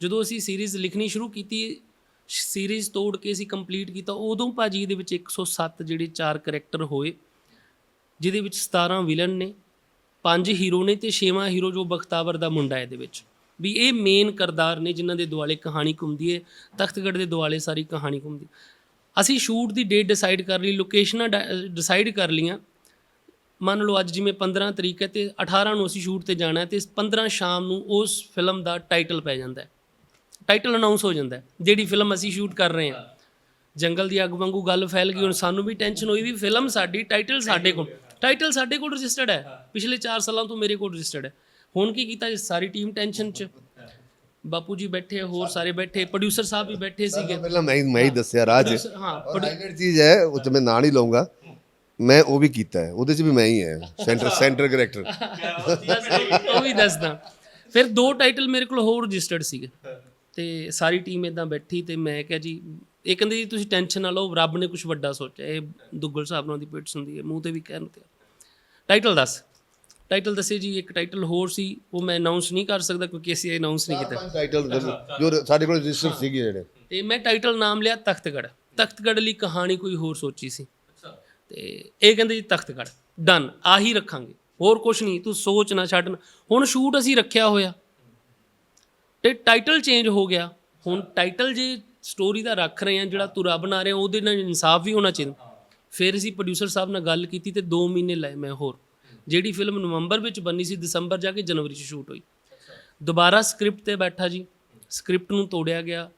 ਜਦੋਂ ਅਸੀਂ ਸੀਰੀਜ਼ ਲਿਖਣੀ ਸ਼ੁਰੂ ਕੀਤੀ, ਸੀਰੀਜ਼ ਤੋੜ ਕੇ ਅਸੀਂ ਕੰਪਲੀਟ ਕੀਤਾ, ਉਦੋਂ ਭਾਜੀ ਇਹਦੇ ਵਿੱਚ 107 ਜਿਹੜੇ 4 ਕਰੈਕਟਰ ਹੋਏ, ਜਿਹਦੇ ਵਿੱਚ 17 ਵਿਲਨ ਨੇ, 5 ਹੀਰੋ ਨੇ, ਤੇ 6ਵਾਂ ਹੀਰੋ ਜੋ ਬਖਤਾਵਰ ਦਾ ਮੁੰਡਾ ਇਹਦੇ ਵਿੱਚ, ਵੀ ਇਹ ਮੇਨ ਕਿਰਦਾਰ ਨੇ ਜਿਨ੍ਹਾਂ ਦੇ ਦੁਆਲੇ ਕਹਾਣੀ ਘੁੰਮਦੀ ਹੈ। ਤਖਤਗੜ੍ਹ ਦੇ ਦੁਆਲੇ ਸਾਰੀ ਕਹਾਣੀ ਘੁੰਮਦੀ। ਅਸੀਂ ਸ਼ੂਟ ਦੀ ਡੇਟ ਡਿਸਾਈਡ ਕਰ ਲਈ, ਲੋਕੇਸ਼ਨਾਂ ਡਿਸਾਈਡ ਕਰ ਲਈਆਂ। ਮੰਨ ਲਓ ਅੱਜ ਜਿਵੇਂ 15 ਤਰੀਕ ਹੈ, ਤੇ 18 ਨੂੰ ਅਸੀਂ ਸ਼ੂਟ 'ਤੇ ਜਾਣਾ, ਤੇ 15 ਸ਼ਾਮ ਨੂੰ ਉਸ ਫਿਲਮ ਦਾ ਟਾਈਟਲ ਪੈ ਜਾਂਦਾ, ਟਾਈਟਲ ਅਨਾਉਂਸ ਹੋ ਜਾਂਦਾ ਜਿਹੜੀ ਫਿਲਮ ਅਸੀਂ ਸ਼ੂਟ ਕਰ ਰਹੇ ਹਾਂ। ਜੰਗਲ ਦੀ ਅੱਗ ਵਾਂਗੂ ਗੱਲ ਫੈਲ ਗਈ। ਹੁਣ ਸਾਨੂੰ ਵੀ ਟੈਨਸ਼ਨ ਹੋਈ ਵੀ ਫਿਲਮ ਸਾਡੀ, ਟਾਈਟਲ ਸਾਡੇ ਕੋਲ ਰਜਿਸਟਰਡ ਹੈ, ਪਿਛਲੇ 4 ਸਾਲਾਂ ਤੋਂ ਮੇਰੇ ਕੋਲ ਰਜਿਸਟਰਡ ਹੈ। ਹੁਣ ਕੀ ਕੀਤਾ, ਸਾਰੀ ਟੀਮ ਟੈਨਸ਼ਨ 'ਚ, ਬਾਪੂ ਜੀ ਬੈਠੇ, ਹੋਰ ਸਾਰੇ ਬੈਠੇ, ਪ੍ਰੋਡਿਊਸਰ ਸਾਹਿਬ ਵੀ ਬੈਠੇ ਸੀਗੇ। ਪਹਿਲਾਂ ਮੈਂ ਹੀ ਦੱਸਿਆ ਰਾਜ, ਹਾਂ ਹਾਈਲਾਈਟ ਚੀਜ਼ ਹੈ ਉਹ 'ਚ ਮੈਂ ਨਾਂ ਨਹੀਂ ਲਊਂਗਾ, ਮੈਂ ਉਹ ਵੀ ਕੀਤਾ ਹੈ, ਉਹਦੇ 'ਚ ਵੀ ਮੈਂ ਹੀ ਹੈ ਸੈਂਟਰ ਕਰੈਕਟਰ। ਉਹ ਵੀ ਦੱਸਦਾ। ਫਿਰ 2 ਟਾਈਟਲ ਮੇਰੇ ਕੋਲ ਹੋਰ ਰਜਿਸਟਰਡ ਸੀਗੇ, ਤੇ ਸਾਰੀ ਟੀਮ ਇੱਦਾਂ ਬੈਠੀ, ਤੇ ਮੈਂ ਕਿਹਾ ਜੀ, ਇਹ ਕਹਿੰਦੇ ਜੀ ਤੁਸੀਂ ਟੈਨਸ਼ਨ ਨਾ ਲਓ, ਰੱਬ ਨੇ ਕੁਝ ਵੱਡਾ ਸੋਚਿਆ। ਇਹ ਦੁੱਗਲ ਸਾਹਿਬ ਨਾਲ ਦੀ ਪਿੱਠ ਹੁੰਦੀ ਹੈ, ਮੂੰਹ ਤੇ ਵੀ ਕਹਿਣ ਤੇ। ਟਾਈਟਲ ਦੱਸੇ ਜੀ। ਇੱਕ ਟਾਈਟਲ ਹੋਰ ਸੀ, ਉਹ ਮੈਂ ਅਨਾਉਂਸ ਨਹੀਂ ਕਰ ਸਕਦਾ ਕਿਉਂਕਿ ਅਸੀਂ ਅਨਾਉਂਸ ਨਹੀਂ ਕੀਤਾ। ਟਾਈਟਲ ਜੋ ਸਾਡੇ ਕੋਲ ਰਜਿਸਟਰ ਸੀਗੇ ਜਿਹੜੇ, ਤੇ ਮੈਂ ਟਾਈਟਲ ਨਾਮ ਲਿਆ ਤਖਤਗੜ੍ਹ ਲਈ ਕਹਾਣੀ ਕੋਈ ਹੋਰ ਸੋਚੀ ਸੀ। ਤੇ ਇਹ ਕਹਿੰਦੇ ਜੀ ਤਖਤਗੜ੍ਹ ਡਨ, ਆਹੀ ਰੱਖਾਂਗੇ, ਹੋਰ ਕੁਝ ਨਹੀਂ, ਤੂੰ ਸੋਚ ਨਾ ਛੱਡ। ਹੁਣ ਸ਼ੂਟ ਅਸੀਂ ਰੱਖਿਆ ਹੋਇਆ, ਤੇ ਟਾਈਟਲ ਚੇਂਜ ਹੋ ਗਿਆ। ਹੁਣ ਟਾਈਟਲ ਜੇ ਸਟੋਰੀ ਦਾ ਰੱਖ ਰਹੇ ਹਾਂ, ਜਿਹੜਾ ਤੁਰਾ ਬਣਾ ਰਹੇ ਹਾਂ, ਉਹਦੇ ਨਾਲ ਇਨਸਾਫ ਵੀ ਹੋਣਾ ਚਾਹੀਦਾ। ਫਿਰ ਅਸੀਂ ਪ੍ਰੋਡਿਊਸਰ ਸਾਹਿਬ ਨਾਲ ਗੱਲ ਕੀਤੀ, ਤੇ 2 ਮਹੀਨੇ ਲਏ ਮੈਂ ਹੋਰ। ਜਿਹੜੀ ਫਿਲਮ ਨਵੰਬਰ ਵਿੱਚ ਬਣੀ ਸੀ, ਦਸੰਬਰ ਜਾ ਕੇ ਜਨਵਰੀ 'ਚ ਸ਼ੂਟ ਹੋਈ। ਦੁਬਾਰਾ ਸਕ੍ਰਿਪਟ 'ਤੇ ਬੈਠਾ ਜੀ, ਸਕ੍ਰਿਪਟ ਨੂੰ ਤੋੜਿਆ ਗਿਆ,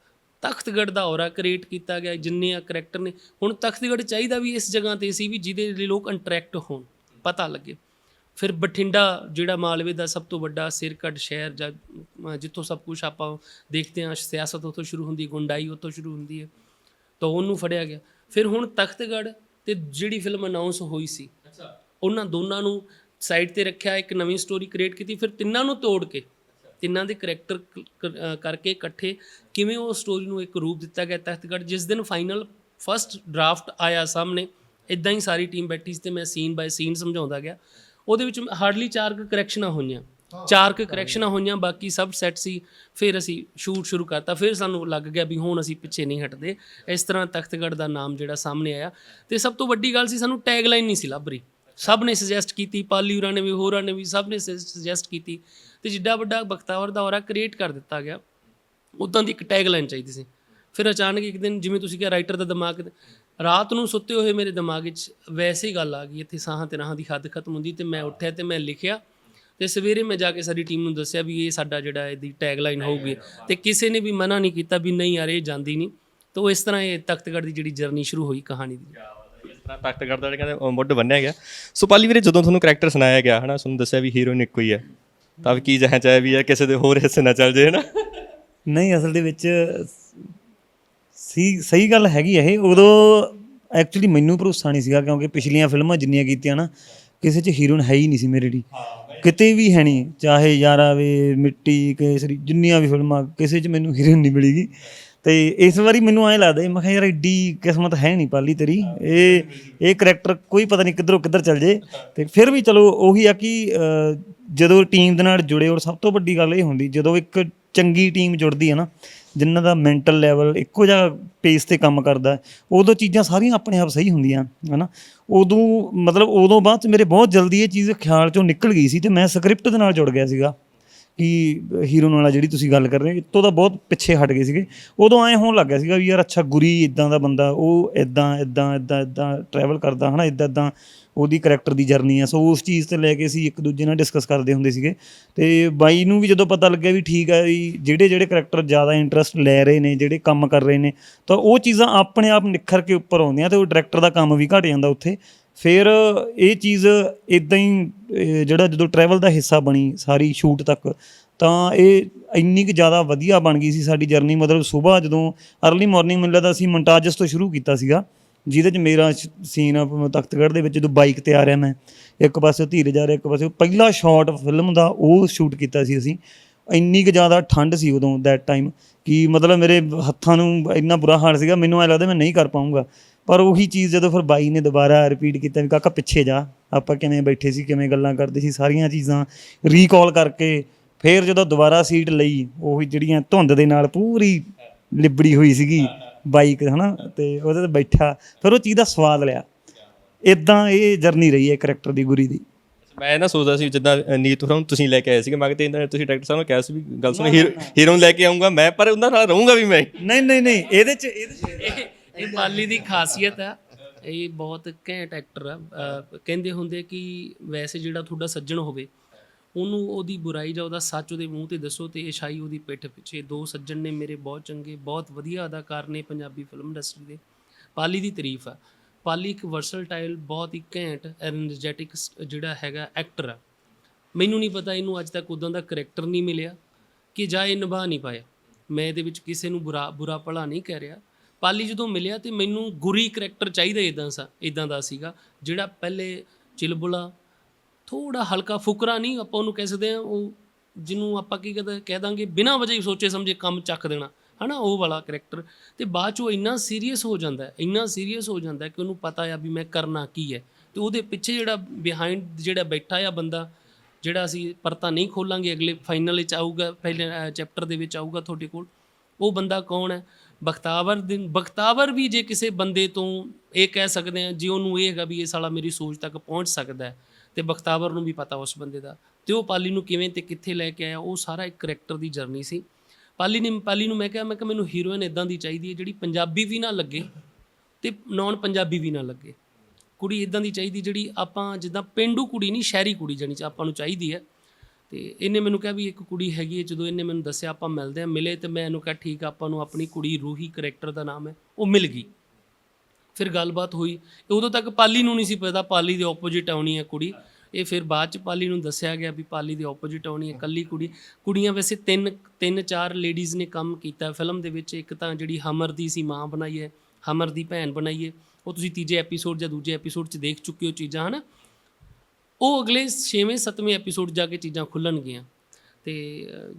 ਤਖਤਗੜ੍ਹ ਦਾ ਔਰਾ ਕ੍ਰੀਏਟ ਕੀਤਾ ਗਿਆ, ਜਿੰਨੇ ਆ ਕਰੈਕਟਰ ਨੇ। ਹੁਣ ਤਖਤਗੜ੍ਹ ਚਾਹੀਦਾ ਵੀ ਇਸ ਜਗ੍ਹਾ 'ਤੇ ਸੀ ਵੀ ਜਿਹਦੇ ਲਈ ਲੋਕ ਇੰਟਰੈਕਟ ਹੋਣ, ਪਤਾ ਲੱਗੇ। ਫਿਰ ਬਠਿੰਡਾ ਜਿਹੜਾ ਮਾਲਵੇ ਦਾ ਸਭ ਤੋਂ ਵੱਡਾ ਸਿਰਕੱਢ ਸ਼ਹਿਰ, ਜਾਂ ਜਿੱਥੋਂ ਸਭ ਕੁਝ ਆਪਾਂ ਦੇਖਦੇ ਹਾਂ, ਸਿਆਸਤ ਉੱਥੋਂ ਸ਼ੁਰੂ ਹੁੰਦੀ, ਗੁੰਡਾਈ ਉੱਥੋਂ ਸ਼ੁਰੂ ਹੁੰਦੀ ਹੈ, ਤਾਂ ਉਹਨੂੰ ਫੜਿਆ ਗਿਆ। ਫਿਰ ਹੁਣ ਤਖਤਗੜ੍ਹ ਤੇ ਜਿਹੜੀ ਫਿਲਮ ਅਨਾਉਂਸ ਹੋਈ ਸੀ, ਉਹਨਾਂ ਦੋਨਾਂ ਨੂੰ ਸਾਈਡ 'ਤੇ ਰੱਖਿਆ, ਇੱਕ ਨਵੀਂ ਸਟੋਰੀ ਕ੍ਰੀਏਟ ਕੀਤੀ। ਫਿਰ ਤਿੰਨਾਂ ਨੂੰ ਤੋੜ ਕੇ, ਤਿੰਨਾਂ ਦੇ ਕਰੈਕਟਰ ਕਰਕੇ ਇਕੱਠੇ ਕਿਵੇਂ ਉਹ ਸਟੋਰੀ ਨੂੰ ਇੱਕ ਰੂਪ ਦਿੱਤਾ ਗਿਆ ਤਖਤਗੜ੍ਹ। ਜਿਸ ਦਿਨ ਫਾਈਨਲ ਫਸਟ ਡਰਾਫਟ ਆਇਆ ਸਾਹਮਣੇ, ਇੱਦਾਂ ਹੀ ਸਾਰੀ ਟੀਮ ਬੈਠੀ ਸੀ, ਤੇ ਮੈਂ ਸੀਨ ਬਾਏ ਸੀਨ ਸਮਝਾਉਂਦਾ ਗਿਆ। ਉਹਦੇ ਵਿੱਚ ਹਾਰਡਲੀ 4 ਕਰੈਕਸ਼ਨਾਂ ਹੋਈਆਂ, 4 ਕਰੈਕਸ਼ਨਾਂ ਹੋਈਆਂ, ਬਾਕੀ ਸਭ ਸੈੱਟ ਸੀ। ਫਿਰ ਅਸੀਂ ਸ਼ੂਟ ਸ਼ੁਰੂ ਕਰਤਾ। ਫਿਰ ਸਾਨੂੰ ਲੱਗ ਗਿਆ ਵੀ ਹੁਣ ਅਸੀਂ ਪਿੱਛੇ ਨਹੀਂ ਹਟਦੇ। ਇਸ ਤਰ੍ਹਾਂ ਤਖਤਗੜ੍ਹ ਦਾ ਨਾਮ ਜਿਹੜਾ ਸਾਹਮਣੇ ਆਇਆ। ਤੇ ਸਭ ਤੋਂ ਵੱਡੀ ਗੱਲ ਸੀ, ਸਾਨੂੰ ਟੈਗਲਾਈਨ ਨਹੀਂ ਸੀ ਲੱਭ ਰਹੀ। ਸਭ ਨੇ ਸੁਜੈਸਟ ਕੀਤੀ, ਪਾਲੀ ਹੋਰਾਂ ਨੇ ਵੀ, ਹੋਰਾਂ ਨੇ ਵੀ, ਸਭ ਨੇ ਸੁਜੈਸਟ ਕੀਤੀ, ਤੇ ਜਿੱਡਾ ਵੱਡਾ ਬਖਤਾਵਰ ਦਾ ਔਰਾ ਕ੍ਰੀਏਟ ਕਰ ਦਿੱਤਾ ਗਿਆ। ਉੱਦਾਂ ਦੀ ਇੱਕ ਟੈਗਲਾਈਨ ਚਾਹੀਦੀ ਸੀ। ਫਿਰ ਅਚਾਨਕ ਇੱਕ ਦਿਨ, ਜਿਵੇਂ ਤੁਸੀਂ ਕਿਹਾ ਰਾਈਟਰ ਦਾ ਦਿਮਾਗ, ਰਾਤ ਨੂੰ ਸੁੱਤੇ ਹੋਏ ਮੇਰੇ ਦਿਮਾਗ 'ਚ ਵੈਸੇ ਹੀ ਗੱਲ ਆ ਗਈ, ਇੱਥੇ ਸਾਹਾਂ ਤੇ ਰਾਹਾਂ ਦੀ ਹੱਦ ਖਤਮ ਹੁੰਦੀ। ਤੇ ਮੈਂ ਉੱਠਿਆ ਤੇ ਮੈਂ ਲਿਖਿਆ, ਤੇ ਸਵੇਰੇ ਮੈਂ ਜਾ ਕੇ ਸਾਡੀ ਟੀਮ ਨੂੰ ਦੱਸਿਆ ਵੀ ਇਹ ਸਾਡਾ ਜਿਹੜਾ ਇਹਦੀ ਟੈਗਲਾਈਨ ਹੋਊਗੀ। ਤੇ ਕਿਸੇ ਨੇ ਵੀ ਮਨਾ ਨਹੀਂ ਕੀਤਾ ਵੀ ਨਹੀਂ ਯਾਰ ਇਹ ਜਾਂਦੀ ਨਹੀਂ। ਤਾਂ ਇਸ ਤਰ੍ਹਾਂ ਇਹ ਤਖਤਗੜ੍ਹ ਦੀ ਜਿਹੜੀ ਜਰਨੀ ਸ਼ੁਰੂ ਹੋਈ ਕਹਾਣੀ ਦੀ। ਇਸ ਤਰ੍ਹਾਂ ਤਖਤਗੜ੍ਹ ਦਾ ਕਹਿੰਦੇ ਮੁੱਢ ਬੰਨਿਆ ਗਿਆ। ਸੋ ਪਾਲੀ ਵੀਰੇ, ਜਦੋਂ ਤੁਹਾਨੂੰ ਕਰੈਕਟਰ ਸੁਣਾਇਆ ਗਿਆ ਹੈ ਨਾ, ਤੁਹਾਨੂੰ ਦੱਸਿਆ ਵੀ ਹੀਰੋਇਨ ਇੱਕੋ ਹੀ ਹੈ, ਤਾਂ ਕੀ ਜਹਾਂ ਚਾਹੇ ਵੀ ਹੈ ਕਿਸੇ ਦੇ ਹੋਰ ਹਿੱਸੇ ਨਾ ਚੱਲ ਜੇ, ਹੈ ਨਾ? ਨਹੀਂ, ਅਸਲ ਦੇ ਵਿੱਚ ਸਹੀ ਗੱਲ ਹੈਗੀ ਇਹ। ਉਦੋਂ ਐਕਚੁਅਲੀ ਮੈਨੂੰ ਭਰੋਸਾ ਨਹੀਂ ਸੀਗਾ, ਕਿਉਂਕਿ ਪਿਛਲੀਆਂ ਫਿਲਮਾਂ ਜਿੰਨੀਆਂ ਕੀਤੀਆਂ ਨਾ, ਕਿਸੇ 'ਚ ਹੀਰੋਇਨ ਹੈ ਹੀ ਨਹੀਂ ਸੀ ਮੇਰੇ ਲਈ, ਕਿਤੇ ਵੀ ਹੈ ਨਹੀਂ। ਚਾਹੇ ਯਾਰਾ ਵੇ, ਮਿੱਟੀ, ਕੇਸਰੀ, ਜਿੰਨੀਆਂ ਵੀ ਫਿਲਮਾਂ, ਕਿਸੇ 'ਚ ਮੈਨੂੰ ਹੀਰੋਇਨ ਨਹੀਂ ਮਿਲੀਗੀ। ਤੇ ਇਸ ਵਾਰੀ ਮੈਨੂੰ ਐਂ ਲੱਗਦਾ, ਮੈਂ ਕਿਹਾ ਯਾਰ ਐਡੀ ਕਿਸਮਤ ਹੈ ਨਹੀਂ ਪਾਲੀ ਤੇਰੀ, ਇਹ ਕਰੈਕਟਰ ਕੋਈ ਪਤਾ ਨਹੀਂ ਕਿੱਧਰੋਂ ਕਿੱਧਰ ਚੱਲ ਜੇ। ਤੇ ਫਿਰ ਵੀ ਚਲੋ ਉਹੀ ਆ ਕਿ ਜਦੋਂ ਟੀਮ ਦੇ ਨਾਲ ਜੁੜੇ, ਔਰ ਸਭ ਤੋਂ ਵੱਡੀ ਗੱਲ ਇਹ ਹੁੰਦੀ, ਜਦੋਂ ਇੱਕ ਚੰਗੀ ਟੀਮ ਜੁੜਦੀ ਹੈ ਨਾ, ਜਿਨ੍ਹਾਂ ਦਾ ਮੈਂਟਲ ਲੈਵਲ ਇੱਕੋ ਜਿਹਾ ਪੇਸ ਤੇ ਕੰਮ ਕਰਦਾ, ਉਦੋਂ ਚੀਜ਼ਾਂ ਸਾਰੀਆਂ ਆਪਣੇ ਆਪ ਸਹੀ ਹੁੰਦੀਆਂ ਹੈ ਨਾ। ਉਦੋਂ ਬਾਅਦ 'ਚ ਮੇਰੇ ਬਹੁਤ ਜਲਦੀ ਇਹ ਚੀਜ਼ ਖਿਆਲ 'ਚੋਂ ਨਿਕਲ ਗਈ ਸੀ ਅਤੇ ਮੈਂ ਸਕ੍ਰਿਪਟ ਦੇ ਨਾਲ ਜੁੜ ਗਿਆ ਸੀਗਾ ਕਿ ਹੀਰੋ ਨਾਲ ਜਿਹੜੀ ਤੁਸੀਂ ਗੱਲ ਕਰ ਰਹੇ ਹੋ ਇੱਥੋਂ ਤਾਂ ਬਹੁਤ ਪਿੱਛੇ ਹਟ ਗਏ ਸੀਗੇ। ਉਦੋਂ ਐਂ ਹੋਣ ਲੱਗ ਗਿਆ ਸੀਗਾ ਵੀ ਯਾਰ ਅੱਛਾ ਗੁਰੀ ਇੱਦਾਂ ਦਾ ਬੰਦਾ, ਉਹ ਇੱਦਾਂ ਟਰੈਵਲ ਕਰਦਾ ਹੈ ਨਾ, ਇੱਦਾਂ ਉਹਦੀ ਕਰੈਕਟਰ ਦੀ ਜਰਨੀ ਆ। ਸੋ ਉਸ ਚੀਜ਼ 'ਤੇ ਲੈ ਕੇ ਅਸੀਂ ਇੱਕ ਦੂਜੇ ਨਾਲ ਡਿਸਕਸ ਕਰਦੇ ਹੁੰਦੇ ਸੀਗੇ। ਅਤੇ ਬਾਈ ਨੂੰ ਵੀ ਜਦੋਂ ਪਤਾ ਲੱਗਿਆ ਵੀ ਠੀਕ ਹੈ ਵੀ ਜਿਹੜੇ ਕਰੈਕਟਰ ਜ਼ਿਆਦਾ ਇੰਟਰਸਟ ਲੈ ਰਹੇ ਨੇ, ਜਿਹੜੇ ਕੰਮ ਕਰ ਰਹੇ ਨੇ, ਤਾਂ ਉਹ ਚੀਜ਼ਾਂ ਆਪਣੇ ਆਪ ਨਿਖਰ ਕੇ ਉੱਪਰ ਆਉਂਦੀਆਂ ਅਤੇ ਉਹ ਡਾਇਰੈਕਟਰ ਦਾ ਕੰਮ ਵੀ ਘੱਟ ਜਾਂਦਾ ਉੱਥੇ। ਫਿਰ ਇਹ ਚੀਜ਼ ਇੱਦਾਂ ਹੀ ਜਦੋਂ ਟਰੈਵਲ ਦਾ ਹਿੱਸਾ ਬਣੀ ਸਾਰੀ ਸ਼ੂਟ ਤੱਕ, ਤਾਂ ਇਹ ਇੰਨੀ ਕੁ ਜ਼ਿਆਦਾ ਵਧੀਆ ਬਣ ਗਈ ਸੀ ਸਾਡੀ ਜਰਨੀ। ਮਤਲਬ ਸੁਬਾਹ ਜਦੋਂ ਅਰਲੀ ਮੋਰਨਿੰਗ ਮੈਨੂੰ ਲੱਗਦਾ ਅਸੀਂ ਮੋਂਟਾਜਸ ਤੋਂ ਸ਼ੁਰੂ ਕੀਤਾ ਸੀਗਾ, ਜਿਹਦੇ 'ਚ ਮੇਰਾ ਸੀਨ ਤਖਤਗੜ੍ਹ ਦੇ ਵਿੱਚ ਜਦੋਂ ਬਾਈਕ 'ਤੇ ਆ ਰਿਹਾ, ਮੈਂ ਇੱਕ ਪਾਸੇ ਧੀਰਜ ਆ ਰਿਹਾ, ਇੱਕ ਪਾਸੇ ਪਹਿਲਾ ਸ਼ਾਟ ਫਿਲਮ ਦਾ ਉਹ ਸ਼ੂਟ ਕੀਤਾ ਸੀ ਅਸੀਂ। ਇੰਨੀ ਕੁ ਜ਼ਿਆਦਾ ਠੰਡ ਸੀ ਉਦੋਂ ਦੈਟ ਟਾਈਮ ਕਿ ਮਤਲਬ ਮੇਰੇ ਹੱਥਾਂ ਨੂੰ ਇੰਨਾ ਬੁਰਾ ਹਾਲ ਸੀਗਾ, ਮੈਨੂੰ ਐਂ ਲੱਗਦਾ ਮੈਂ ਨਹੀਂ ਕਰ ਪਾਊਂਗਾ। ਪਰ ਉਹੀ ਚੀਜ਼ ਜਦੋਂ ਫਿਰ ਬਾਈ ਨੇ ਦੁਬਾਰਾ ਰਿਪੀਟ ਕੀਤਾ ਵੀ ਕਾਕਾ ਪਿੱਛੇ ਜਾ, ਆਪਾਂ ਕਿਵੇਂ ਬੈਠੇ ਸੀ, ਕਿਵੇਂ ਗੱਲਾਂ ਕਰਦੇ ਸੀ, ਸਾਰੀਆਂ ਚੀਜ਼ਾਂ ਰੀਕਾਲ ਕਰਕੇ ਫਿਰ ਜਦੋਂ ਦੁਬਾਰਾ ਸੀਟ ਲਈ, ਉਹੀ ਜਿਹੜੀਆਂ ਧੁੰਦ ਦੇ ਨਾਲ ਪੂਰੀ ਲਿਬੜੀ ਹੋਈ ਸੀਗੀ ਬਾਈਕ ਹੈ ਨਾ, ਅਤੇ ਉਹਦੇ 'ਤੇ ਬੈਠਾ, ਫਿਰ ਉਹ ਚੀਜ਼ ਦਾ ਸਵਾਦ ਲਿਆ। ਇੱਦਾਂ ਇਹ ਜਰਨੀ ਰਹੀ ਹੈ ਕਰੈਕਟਰ ਦੀ ਗੁਰੀ ਦੀ। ਮੈਂ ਨਾ ਸੋਚਦਾ ਸੀ ਜਿੱਦਾਂ ਨੀਤ ਹੋਰਾਂ ਨੂੰ ਤੁਸੀਂ ਲੈ ਕੇ ਆਏ ਸੀਗੇ, ਮੈਂ ਕਿਤੇ ਤੁਸੀਂ ਡਾਇਰੈਕਟਰ ਸਾਹਿਬ ਨੂੰ ਕਿਹਾ ਸੀ ਵੀ ਗੱਲ ਸੁਣ ਹੀਰੋ ਨੂੰ ਲੈ ਕੇ ਆਊਂਗਾ ਮੈਂ, ਪਰ ਉਹਨਾਂ ਨਾਲ ਰਹੂੰਗਾ ਵੀ ਮੈਂ। ਨਹੀਂ ਇਹਦੇ 'ਚ ਇਹ ਪਾਲੀ ਦੀ ਖਾਸੀਅਤ ਆ, ਇਹ ਬਹੁਤ ਘੈਂਟ ਐਕਟਰ ਆ। ਕਹਿੰਦੇ ਹੁੰਦੇ ਕਿ ਵੈਸੇ ਜਿਹੜਾ ਤੁਹਾਡਾ ਸੱਜਣ ਹੋਵੇ ਉਹਨੂੰ ਉਹਦੀ ਬੁਰਾਈ ਜਾਂ ਉਹਦਾ ਸੱਚ ਉਹਦੇ ਮੂੰਹ 'ਤੇ ਦੱਸੋ, ਅਤੇ ਅਛਾਈ ਉਹਦੀ ਪਿੱਠ ਪਿੱਛੇ। ਦੋ ਸੱਜਣ ਨੇ ਮੇਰੇ ਬਹੁਤ ਚੰਗੇ, ਬਹੁਤ ਵਧੀਆ ਅਦਾਕਾਰ ਨੇ ਪੰਜਾਬੀ ਫਿਲਮ ਇੰਡਸਟਰੀ ਦੇ। ਪਾਲੀ ਦੀ ਤਾਰੀਫ ਆ। ਪਾਲੀ ਇੱਕ ਵਰਸਲਟਾਈਲ, ਬਹੁਤ ਹੀ ਘੈਂਟ ਐਨਰਜੈਟਿਕ ਜਿਹੜਾ ਹੈਗਾ ਐਕਟਰ ਆ। ਮੈਨੂੰ ਨਹੀਂ ਪਤਾ ਇਹਨੂੰ ਅੱਜ ਤੱਕ ਉੱਦਾਂ ਦਾ ਕਰੈਕਟਰ ਨਹੀਂ ਮਿਲਿਆ ਕਿ ਜਾਂ ਇਹ ਨਿਭਾ ਨਹੀਂ ਪਾਇਆ। ਮੈਂ ਇਹਦੇ ਵਿੱਚ ਕਿਸੇ ਨੂੰ ਬੁਰਾ ਭਲਾ ਨਹੀਂ ਕਹਿ ਰਿਹਾ। ਪਾਲੀ ਜਦੋਂ ਮਿਲਿਆ ਅਤੇ ਮੈਨੂੰ ਗੁਰੀ ਕਰੈਕਟਰ ਚਾਹੀਦਾ ਇੱਦਾਂ ਦਾ ਸੀਗਾ, ਜਿਹੜਾ ਪਹਿਲੇ ਚਿਲਬੁਲਾ, ਥੋੜ੍ਹਾ ਹਲਕਾ ਫੁਕਰਾ ਨਹੀਂ, ਆਪਾਂ ਉਹਨੂੰ ਕਹਿ ਸਕਦੇ ਹਾਂ, ਉਹ ਜਿਹਨੂੰ ਆਪਾਂ ਕਹਿ ਦਾਂਗੇ ਬਿਨਾਂ ਵਜ੍ਹਾ ਹੀ ਸੋਚੇ ਸਮਝੇ ਕੰਮ ਚੱਕ ਦੇਣਾ ਹੈ ਨਾ, ਉਹ ਵਾਲਾ ਕਰੈਕਟਰ। ਅਤੇ ਬਾਅਦ 'ਚ ਉਹ ਇੰਨਾ ਸੀਰੀਅਸ ਹੋ ਜਾਂਦਾ ਕਿ ਉਹਨੂੰ ਪਤਾ ਆ ਵੀ ਮੈਂ ਕਰਨਾ ਕੀ ਹੈ, ਅਤੇ ਉਹਦੇ ਪਿੱਛੇ ਜਿਹੜਾ ਬਿਹਾਈਂਡ ਜਿਹੜਾ ਬੈਠਾ ਆ ਬੰਦਾ, ਜਿਹੜਾ ਅਸੀਂ ਪਰਤਾ ਨਹੀਂ ਖੋਲਾਂਗੇ, ਅਗਲੇ ਫਾਈਨਲ ਵਿੱਚ ਆਊਗਾ, ਪਹਿਲੇ ਚੈਪਟਰ ਦੇ ਵਿੱਚ ਆਊਗਾ ਤੁਹਾਡੇ ਕੋਲ, ਉਹ ਬੰਦਾ ਕੌਣ ਹੈ? ਬਖਤਾਵਰ ਵੀ ਜੇ ਕਿਸੇ ਬੰਦੇ ਤੋਂ ਇਹ ਕਹਿ ਸਕਦੇ ਹਾਂ, ਜੇ ਉਹਨੂੰ ਇਹ ਹੈਗਾ ਵੀ ਇਹ ਸਾਲਾ ਮੇਰੀ ਸੋਚ ਤੱਕ ਪਹੁੰਚ ਸਕਦਾ ਹੈ, ਅਤੇ ਬਖਤਾਵਰ ਨੂੰ ਵੀ ਪਤਾ ਉਸ ਬੰਦੇ ਦਾ, ਅਤੇ ਉਹ ਪਾਲੀ ਨੂੰ ਕਿਵੇਂ ਅਤੇ ਕਿੱਥੇ ਲੈ ਕੇ ਆਇਆ, ਉਹ ਸਾਰਾ ਇੱਕ ਕਰੈਕਟਰ ਦੀ ਜਰਨੀ ਸੀ। ਪਾਲੀ ਨੂੰ ਮੈਂ ਕਿਹਾ ਮੈਨੂੰ ਹੀਰੋਇਨ ਇੱਦਾਂ ਦੀ ਚਾਹੀਦੀ ਹੈ ਜਿਹੜੀ ਪੰਜਾਬੀ ਵੀ ਨਾ ਲੱਗੇ ਅਤੇ ਨੌਨ ਪੰਜਾਬੀ ਵੀ ਨਾ ਲੱਗੇ। ਕੁੜੀ ਇੱਦਾਂ ਦੀ ਚਾਹੀਦੀ ਜਿਹੜੀ ਆਪਾਂ ਜਿੱਦਾਂ ਪੇਂਡੂ ਕੁੜੀ ਨਹੀਂ, ਸ਼ਹਿਰੀ ਕੁੜੀ ਜਾਣੀ ਆਪਾਂ ਨੂੰ ਚਾਹੀਦੀ ਹੈ। ਅਤੇ ਇਹਨੇ ਮੈਨੂੰ ਕਿਹਾ ਵੀ ਇੱਕ ਕੁੜੀ ਹੈਗੀ ਹੈ। ਜਦੋਂ ਇਹਨੇ ਮੈਨੂੰ ਦੱਸਿਆ ਆਪਾਂ ਮਿਲੇ, ਅਤੇ ਮੈਂ ਇਹਨੂੰ ਕਿਹਾ ਠੀਕ ਆ, ਆਪਾਂ ਨੂੰ ਆਪਣੀ ਕੁੜੀ ਰੂਹੀ ਕਰੈਕਟਰ ਦਾ ਨਾਮ ਹੈ, ਉਹ ਮਿਲ ਗਈ। ਫਿਰ ਗੱਲਬਾਤ ਹੋਈ। ਉਦੋਂ ਤੱਕ ਪਾਲੀ ਨੂੰ ਨਹੀਂ ਸੀ ਪਤਾ ਪਾਲੀ ਦੇ ਓਪੋਜਿਟ ਆਉਣੀ ਹੈ ਕੁੜੀ। ਇਹ ਫਿਰ ਬਾਅਦ 'ਚ ਪਾਲੀ ਨੂੰ ਦੱਸਿਆ ਗਿਆ ਵੀ ਪਾਲੀ ਦੇ ਓਪੋਜਿਟ ਆਉਣੀ ਹੈ ਇਕੱਲੀ ਕੁੜੀਆਂ ਵੈਸੇ ਤਿੰਨ ਚਾਰ ਲੇਡੀਜ਼ ਨੇ ਕੰਮ ਕੀਤਾ ਫਿਲਮ ਦੇ ਵਿੱਚ। ਇੱਕ ਤਾਂ ਜਿਹੜੀ ਹਮਰ ਦੀ ਸੀ ਮਾਂ ਬਣਾਈ ਹੈ, ਹਮਰ ਦੀ ਭੈਣ ਬਣਾਈ ਹੈ, ਉਹ ਤੁਸੀਂ ਤੀਜੇ ਐਪੀਸੋਡ ਜਾਂ ਦੂਜੇ ਐਪੀਸੋਡ 'ਚ ਦੇਖ ਚੁੱਕੇ ਹੋ ਚੀਜ਼ਾਂ ਹੈ ਨਾ। ਉਹ ਅਗਲੇ 6ਵੇਂ 7ਵੇਂ ਐਪੀਸੋਡ ਜਾ ਕੇ ਚੀਜ਼ਾਂ ਖੁੱਲ੍ਹਣਗੀਆਂ। ਅਤੇ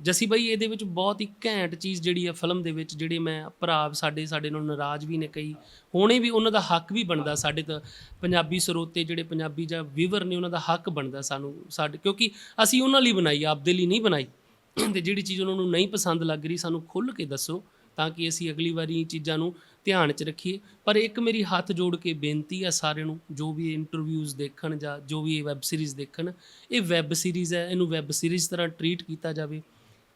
ਜੱਸੀ ਬਾਈ ਇਹਦੇ ਵਿੱਚ ਬਹੁਤ ਹੀ ਘੈਂਟ ਚੀਜ਼ ਜਿਹੜੀ ਆ ਫਿਲਮ ਦੇ ਵਿੱਚ, ਜਿਹੜੇ ਮੈਂ ਭਰਾ ਸਾਡੇ ਨਾਲ ਨਾਰਾਜ਼ ਵੀ ਨੇ ਕਈ, ਹੋਣੇ ਵੀ, ਉਹਨਾਂ ਦਾ ਹੱਕ ਵੀ ਬਣਦਾ ਸਾਡੇ ਤਾਂ ਪੰਜਾਬੀ ਸਰੋਤੇ ਜਿਹੜੇ ਪੰਜਾਬੀ ਜਾਂ ਵੀਵਰ ਨੇ, ਉਹਨਾਂ ਦਾ ਹੱਕ ਬਣਦਾ ਕਿਉਂਕਿ ਅਸੀਂ ਉਹਨਾਂ ਲਈ ਬਣਾਈ, ਆਪਦੇ ਲਈ ਨਹੀਂ ਬਣਾਈ। ਅਤੇ ਜਿਹੜੀ ਚੀਜ਼ ਉਹਨਾਂ ਨੂੰ ਨਹੀਂ ਪਸੰਦ ਲੱਗ ਰਹੀ ਸਾਨੂੰ ਖੁੱਲ੍ਹ ਕੇ ਦੱਸੋ, ਤਾਂ ਕਿ ਅਸੀਂ ਅਗਲੀ ਵਾਰੀ ਚੀਜ਼ਾਂ ਨੂੰ ਧਿਆਨ 'ਚ ਰੱਖੀਏ। ਪਰ ਇੱਕ ਮੇਰੀ ਹੱਥ ਜੋੜ ਕੇ ਬੇਨਤੀ ਆ ਸਾਰਿਆਂ ਨੂੰ, ਜੋ ਵੀ ਇੰਟਰਵਿਊਜ਼ ਦੇਖਣ ਜਾਂ ਜੋ ਵੀ ਇਹ ਵੈੱਬ ਸੀਰੀਜ਼ ਦੇਖਣ, ਇਹ ਵੈੱਬ ਸੀਰੀਜ਼ ਹੈ, ਇਹਨੂੰ ਵੈੱਬ ਸੀਰੀਜ਼ ਤਰ੍ਹਾਂ ਟਰੀਟ ਕੀਤਾ ਜਾਵੇ।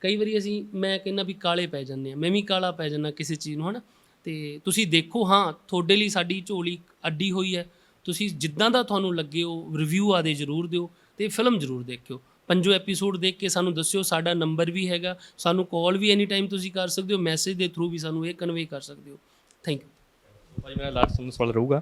ਕਈ ਵਾਰੀ ਮੈਂ ਕਹਿੰਦਾ ਵੀ ਕਾਲੇ ਪੈ ਜਾਂਦੇ ਹਾਂ, ਮੈਂ ਵੀ ਕਾਲਾ ਪੈ ਜਾਂਦਾ ਕਿਸੇ ਚੀਜ਼ ਨੂੰ ਹੈ ਨਾ। ਅਤੇ ਤੁਸੀਂ ਦੇਖੋ, ਹਾਂ ਤੁਹਾਡੇ ਲਈ ਸਾਡੀ ਝੋਲੀ ਅੱਡੀ ਹੋਈ ਹੈ, ਤੁਸੀਂ ਜਿੱਦਾਂ ਦਾ ਤੁਹਾਨੂੰ ਲੱਗੇ ਉਹ ਰਿਵਿਊ ਆਦੇ ਜ਼ਰੂਰ ਦਿਓ, ਅਤੇ ਫਿਲਮ ਜ਼ਰੂਰ ਦੇਖਿਓ। 5 ਐਪੀਸੋਡ ਦੇਖ ਕੇ ਸਾਨੂੰ ਦੱਸਿਓ। ਸਾਡਾ ਨੰਬਰ ਵੀ ਹੈਗਾ, ਸਾਨੂੰ ਕਾਲ ਵੀ ਐਨੀ ਟਾਈਮ ਤੁਸੀਂ ਕਰ ਸਕਦੇ ਹੋ, ਮੈਸੇਜ ਦੇ ਥਰੂ ਵੀ ਸਾਨੂੰ ਇਹ ਕਨਵੇ ਕਰ ਸਕਦੇ ਹੋ। ਥੈਂਕ ਯੂ ਭਾਜੀ। ਮੇਰਾ ਲਾਸਟ ਸਵਾਲ ਰਹੂਗਾ,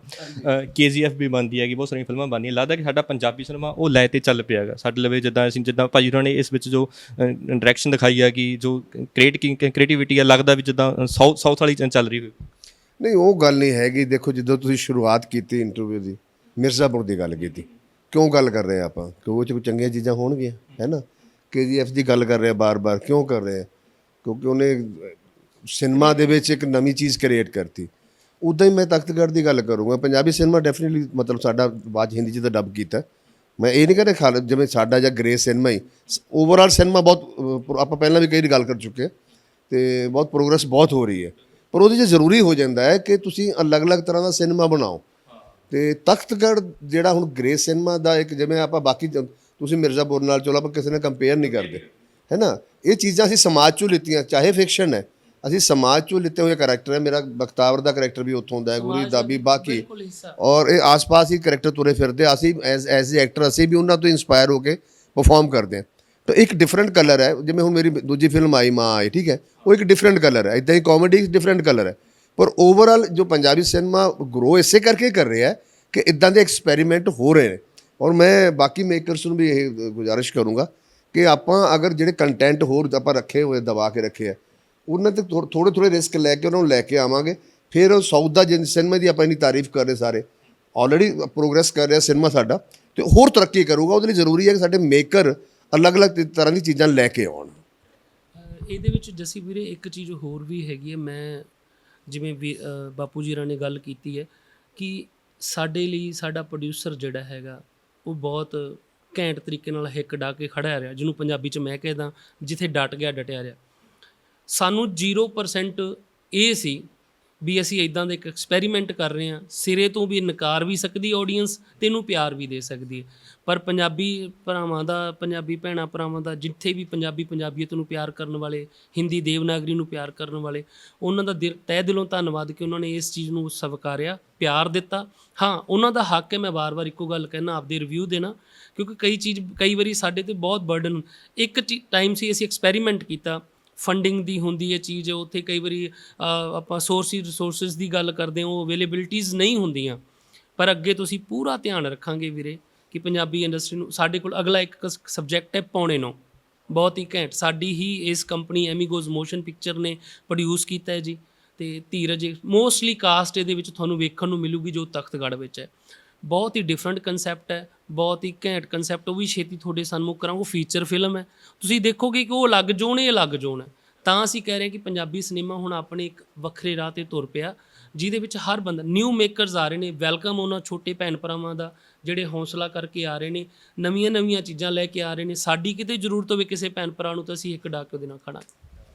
KGF ਵੀ ਬਣਦੀ ਹੈਗੀ, ਬਹੁਤ ਸਾਰੀਆਂ ਫਿਲਮਾਂ ਬਣਦੀਆਂ, ਲੱਗਦਾ ਕਿ ਸਾਡਾ ਪੰਜਾਬੀ ਸਿਨੇਮਾ ਉਹ ਲੈ 'ਤੇ ਚੱਲ ਪਿਆ ਹੈਗਾ ਸਾਡੇ ਲਵੇ, ਜਿੱਦਾਂ ਭਾਜੀ ਉਹਨਾਂ ਨੇ ਇਸ ਵਿੱਚ ਜੋ ਡਾਇਰੈਕਸ਼ਨ ਦਿਖਾਈ ਹੈ ਕਿ ਜੋ ਕ੍ਰੀਏਟੀਵਿਟੀ ਹੈ, ਲੱਗਦਾ ਵੀ ਜਿੱਦਾਂ ਸਾਊਥ ਵਾਲੀ ਚੱਲ ਰਹੀ ਹੋਵੇ। ਨਹੀਂ, ਉਹ ਗੱਲ ਨਹੀਂ ਹੈਗੀ। ਦੇਖੋ, ਜਦੋਂ ਤੁਸੀਂ ਸ਼ੁਰੂਆਤ ਕੀਤੀ ਇੰਟਰਵਿਊ ਦੀ, ਮਿਰਜ਼ਾਪੁਰ ਦੀ ਗੱਲ ਕੀਤੀ, ਕਿਉਂ ਗੱਲ ਕਰ ਰਹੇ ਆਪਾਂ? ਕਿਉਂ ਉਹ 'ਚ ਕੋਈ ਚੰਗੀਆਂ ਚੀਜ਼ਾਂ ਹੋਣਗੀਆਂ ਹੈ ਨਾ। KGF ਦੀ ਗੱਲ ਕਰ ਰਹੇ ਬਾਰ-ਬਾਰ, ਕਿਉਂ ਕਰ ਰਹੇ? ਕਿਉਂਕਿ ਉਹਨੇ ਸਿਨੇਮਾ ਦੇ ਵਿੱਚ ਇੱਕ ਨਵੀਂ ਚੀਜ਼ ਕ੍ਰੀਏਟ ਕਰਤੀ। ਉੱਦਾਂ ਹੀ ਮੈਂ ਤਖਤਗੜ੍ਹ ਦੀ ਗੱਲ ਕਰੂੰਗਾ। ਪੰਜਾਬੀ ਸਿਨੇਮਾ ਡੈਫੀਨਿਟਲੀ ਮਤਲਬ ਸਾਡਾ ਬਾਅਦ ਹਿੰਦੀ 'ਚ ਤਾਂ ਡੱਬ ਕੀਤਾ। ਮੈਂ ਇਹ ਨਹੀਂ ਕਹਿੰਦਾ ਜਿਵੇਂ ਸਾਡਾ ਜਾਂ ਗ੍ਰੇ ਸਿਨੇਮਾ ਹੀ, ਓਵਰਆਲ ਸਿਨੇਮਾ ਬਹੁਤ, ਆਪਾਂ ਪਹਿਲਾਂ ਵੀ ਕਈ ਗੱਲ ਕਰ ਚੁੱਕੇ, ਤੇ ਬਹੁਤ ਪ੍ਰੋਗਰੈਸ ਬਹੁਤ ਹੋ ਰਹੀ ਹੈ, ਪਰ ਉਹਦੇ 'ਚ ਜ਼ਰੂਰੀ ਹੋ ਜਾਂਦਾ ਹੈ ਕਿ ਤੁਸੀਂ ਅਲੱਗ-ਅਲੱਗ ਤਰ੍ਹਾਂ ਦਾ ਸਿਨੇਮਾ ਬਣਾਓ। ਤੇ ਤਖਤਗੜ੍ਹ ਜਿਹੜਾ ਹੁਣ ਗ੍ਰੇ ਸਿਨੇਮਾ ਦਾ ਇੱਕ, ਜਿਵੇਂ ਆਪਾਂ ਬਾਕੀ ਤੁਸੀਂ ਮਿਰਜ਼ਾਪੁਰ ਨਾਲ ਚਲੋ ਆਪਾਂ ਕਿਸੇ ਨਾਲ ਕੰਪੇਅਰ ਨਹੀਂ ਕਰਦੇ, ਹੈ ਨਾ। ਇਹ ਚੀਜ਼ਾਂ ਅਸੀਂ ਸਮਾਜ 'ਚੋਂ ਲਿੱਤੀਆਂ, ਚਾਹੇ ਫਿਕਸ਼ਨ ਹੈ, ਅਸੀਂ ਸਮਾਜ 'ਚੋਂ ਲਿੱਤੇ ਹੋਏ ਕਰੈਕਟਰ ਹੈ। ਮੇਰਾ ਬਖਤਾਵਰ ਦਾ ਕਰੈਕਟਰ ਵੀ ਉੱਥੋਂ ਦਾ ਹੈ, ਗੁਰੀ ਦਾ ਵੀ, ਬਾਕੀ ਔਰ ਇਹ ਆਸ-ਪਾਸ ਹੀ ਕਰੈਕਟਰ ਤੁਰੇ ਫਿਰਦੇ। ਅਸੀਂ ਐਜ਼ ਐਕਟਰ ਅਸੀਂ ਵੀ ਉਹਨਾਂ ਤੋਂ ਇੰਸਪਾਇਰ ਹੋ ਕੇ ਪਰਫਾਰਮ ਕਰਦੇ ਹਾਂ। ਤਾਂ ਇੱਕ ਡਿਫਰੈਂਟ ਕਲਰ ਹੈ, ਜਿਵੇਂ ਹੁਣ ਮੇਰੀ ਦੂਜੀ ਫਿਲਮ ਆਈ ਮਾਂ ਆਈ, ਠੀਕ ਹੈ, ਉਹ ਇੱਕ ਡਿਫਰੈਂਟ ਕਲਰ ਹੈ। ਇੱਦਾਂ ਹੀ ਕਾਮੇਡੀ ਡਿਫਰੈਂਟ ਕਲਰ ਹੈ, ਪਰ ਓਵਰਆਲ ਜੋ ਪੰਜਾਬੀ ਸਿਨੇਮਾ ਗਰੋ ਇਸੇ ਕਰਕੇ ਕਰ ਰਿਹਾ ਹੈ ਕਿ ਇੱਦਾਂ ਦੇ ਐਕਸਪੈਰੀਮੈਂਟ ਹੋ ਰਹੇ ਨੇ। ਔਰ ਮੈਂ ਬਾਕੀ ਮੇਕਰਸ ਨੂੰ ਵੀ ਇਹ ਗੁਜ਼ਾਰਿਸ਼ ਕਰੂੰਗਾ ਕਿ ਆਪਾਂ ਅਗਰ ਜਿਹੜੇ ਕੰਟੈਂਟ ਹੋਰ ਆਪਾਂ ਰੱਖੇ ਹੋਏ ਦਬਾ ਕੇ ਰੱਖੇ ਆ, ਉਹਨਾਂ ਤੇ ਥੋੜ੍ਹੇ ਰਿਸਕ ਲੈ ਕੇ ਉਹਨਾਂ ਨੂੰ ਲੈ ਕੇ ਆਵਾਂਗੇ। ਫਿਰ ਉਹ ਸਾਊਥ ਦਾ ਸਿਨੇਮਾ ਦੀ ਆਪਾਂ ਇੰਨੀ ਤਾਰੀਫ ਕਰ ਰਹੇ ਸਾਰੇ, ਆਲਰੇਡੀ ਪ੍ਰੋਗਰੈਸ ਕਰ ਰਿਹਾ ਸਿਨੇਮਾ ਸਾਡਾ, ਤੇ ਹੋਰ ਤਰੱਕੀ ਕਰੂਗਾ। ਉਹਦੇ ਲਈ ਜ਼ਰੂਰੀ ਹੈ ਕਿ ਸਾਡੇ ਮੇਕਰ ਅਲੱਗ-ਅਲੱਗ ਤਰ੍ਹਾਂ ਦੀ ਚੀਜ਼ਾਂ ਲੈ ਕੇ ਆਉਣ। ਇਹਦੇ ਵਿੱਚ ਜੱਸੀ ਵੀਰੇ ਇੱਕ ਚੀਜ਼ ਹੋਰ ਵੀ ਹੈਗੀ ਹੈ, ਮੈਂ ਜਿਵੇਂ ਬਾਪੂ ਜੀ ਹੋਰਾਂ ਨੇ ਗੱਲ ਕੀਤੀ ਹੈ ਕਿ ਸਾਡੇ ਲਈ ਸਾਡਾ ਪ੍ਰੋਡਿਊਸਰ ਜਿਹੜਾ ਹੈਗਾ ਉਹ ਬਹੁਤ ਘੈਂਟ ਤਰੀਕੇ ਨਾਲ ਹਿੱਕ ਡਾ ਕੇ ਖੜਾ ਰਿਹਾ, ਜਿਹਨੂੰ ਪੰਜਾਬੀ 'ਚ ਮੈਂ ਕਹਿੰਦਾ ਜਿੱਥੇ ਡਟ ਗਿਆ ਡਟਿਆ ਰਿਹਾ। ਸਾਨੂੰ 0% ਇਹ ਸੀ ਵੀ ਅਸੀਂ ਇਦਾਂ ਦਾ ਇੱਕ ਐਕਸਪੈਰੀਮੈਂਟ ਕਰ ਰਹੇ ਹਾਂ, ਸਿਰੇ ਤੋਂ ਵੀ ਨਕਾਰ ਵੀ ਸਕਦੀ ਆਡੀਅנס ਤੇ ਇਹਨੂੰ ਪਿਆਰ ਵੀ ਦੇ ਸਕਦੀ ਹੈ। ਪਰ ਪੰਜਾਬੀ ਭਰਾਵਾਂ ਦਾ, ਪੰਜਾਬੀ ਭੈਣਾਂ ਭਰਾਵਾਂ ਦਾ, ਜਿੱਥੇ ਵੀ ਪੰਜਾਬੀਅਤ ਨੂੰ ਪਿਆਰ ਕਰਨ ਵਾਲੇ, ਹਿੰਦੀ ਦੇਵਨਾਗਰੀ ਨੂੰ ਪਿਆਰ ਕਰਨ ਵਾਲੇ, ਉਹਨਾਂ ਦਾ ਤਹਿ ਦਿਲੋਂ ਧੰਨਵਾਦ ਕਿ ਉਹਨਾਂ ਨੇ ਇਸ ਚੀਜ਼ ਨੂੰ ਸਵੀਕਾਰਿਆ, ਪਿਆਰ ਦਿੱਤਾ। ਹਾਂ, ਉਹਨਾਂ ਦਾ ਹੱਕ ਹੈ, ਮੈਂ ਵਾਰ-ਵਾਰ ਇੱਕੋ ਗੱਲ ਕਹਿਣਾ, ਆਪਦੇ ਰਿਵਿਊ ਦੇਣਾ, ਕਿਉਂਕਿ ਕਈ ਵਾਰੀ ਸਾਡੇ 'ਤੇ ਬਹੁਤ ਬਰਡਨ। ਇੱਕ ਟਾਈਮ ਸੀ ਅਸੀਂ ਐਕਸਪੈਰੀਮੈਂਟ ਕੀਤਾ, ਫੰਡਿੰਗ ਦੀ ਹੁੰਦੀ ਹੈ ਚੀਜ਼, ਉੱਥੇ ਕਈ ਵਾਰੀ ਆਪਾਂ ਰਿਸੋਰਸਿਸ ਦੀ ਗੱਲ ਕਰਦੇ ਹਾਂ, ਉਹ ਅਵੇਲੇਬਿਲਟੀਜ਼ ਨਹੀਂ ਹੁੰਦੀਆਂ। ਪਰ ਅੱਗੇ ਤੁਸੀਂ ਪੂਰਾ ਧਿਆਨ ਰੱਖਾਂਗੇ ਵੀਰੇ ਕਿ ਪੰਜਾਬੀ ਇੰਡਸਟਰੀ ਨੂੰ, ਸਾਡੇ ਕੋਲ ਅਗਲਾ ਇੱਕ ਸਬਜੈਕਟ ਹੈ ਪੌਣੇ 9, ਬਹੁਤ ਹੀ ਘੈਂਟ, ਸਾਡੀ ਹੀ ਇਸ ਕੰਪਨੀ ਐਮੀਗੋਜ਼ ਮੋਸ਼ਨ ਪਿਕਚਰ ਨੇ ਪ੍ਰੋਡਿਊਸ ਕੀਤਾ ਹੈ ਜੀ। ਅਤੇ ਧੀਰਜ ਮੋਸਟਲੀ ਕਾਸਟ ਇਹਦੇ ਵਿੱਚ ਤੁਹਾਨੂੰ ਵੇਖਣ ਨੂੰ ਮਿਲੂਗੀ ਜੋ ਤਖਤਗੜ੍ਹ ਵਿੱਚ ਹੈ। ਬਹੁਤ ਹੀ ਡਿਫਰੈਂਟ ਕੰਸੈਪਟ ਹੈ, ਬਹੁਤ ਹੀ ਘੈਂਟ ਕੰਸੈਪਟ, ਉਹ ਵੀ ਛੇਤੀ ਤੁਹਾਡੇ ਸਾਹਮਣੇ ਕਰਾਂਗੇ। ਉਹ ਫੀਚਰ ਫਿਲਮ ਹੈ, ਤੁਸੀਂ ਦੇਖੋਗੇ ਕਿ ਉਹ ਅਲੱਗ ਜ਼ੋਨ ਹੈ, ਅਲੱਗ ਜ਼ੋਨ ਹੈ। ਤਾਂ ਅਸੀਂ ਕਹਿ ਰਹੇ ਹਾਂ ਕਿ ਪੰਜਾਬੀ ਸਿਨੇਮਾ ਹੁਣ ਆਪਣੇ ਇੱਕ ਵੱਖਰੇ ਰਾਹ 'ਤੇ ਤੁਰ ਪਿਆ, ਜਿਹਦੇ ਵਿੱਚ ਹਰ ਬੰਦਾ, ਨਿਊ ਮੇਕਰਸ ਆ ਰਹੇ ਨੇ। ਵੈਲਕਮ ਉਹਨਾਂ ਛੋਟੇ ਭੈਣ ਭਰਾਵਾਂ ਦਾ ਜਿਹੜੇ ਹੌਸਲਾ ਕਰਕੇ ਆ ਰਹੇ ਨੇ, ਨਵੀਆਂ ਚੀਜ਼ਾਂ ਲੈ ਕੇ ਆ ਰਹੇ ਨੇ। ਸਾਡੀ ਕਿਤੇ ਜ਼ਰੂਰਤ ਹੋਵੇ ਕਿਸੇ ਭੈਣ ਭਰਾ ਨੂੰ, ਤਾਂ ਅਸੀਂ ਇੱਕ ਡਾਕ ਉਹਦੇ ਨਾਲ ਖੜਾ।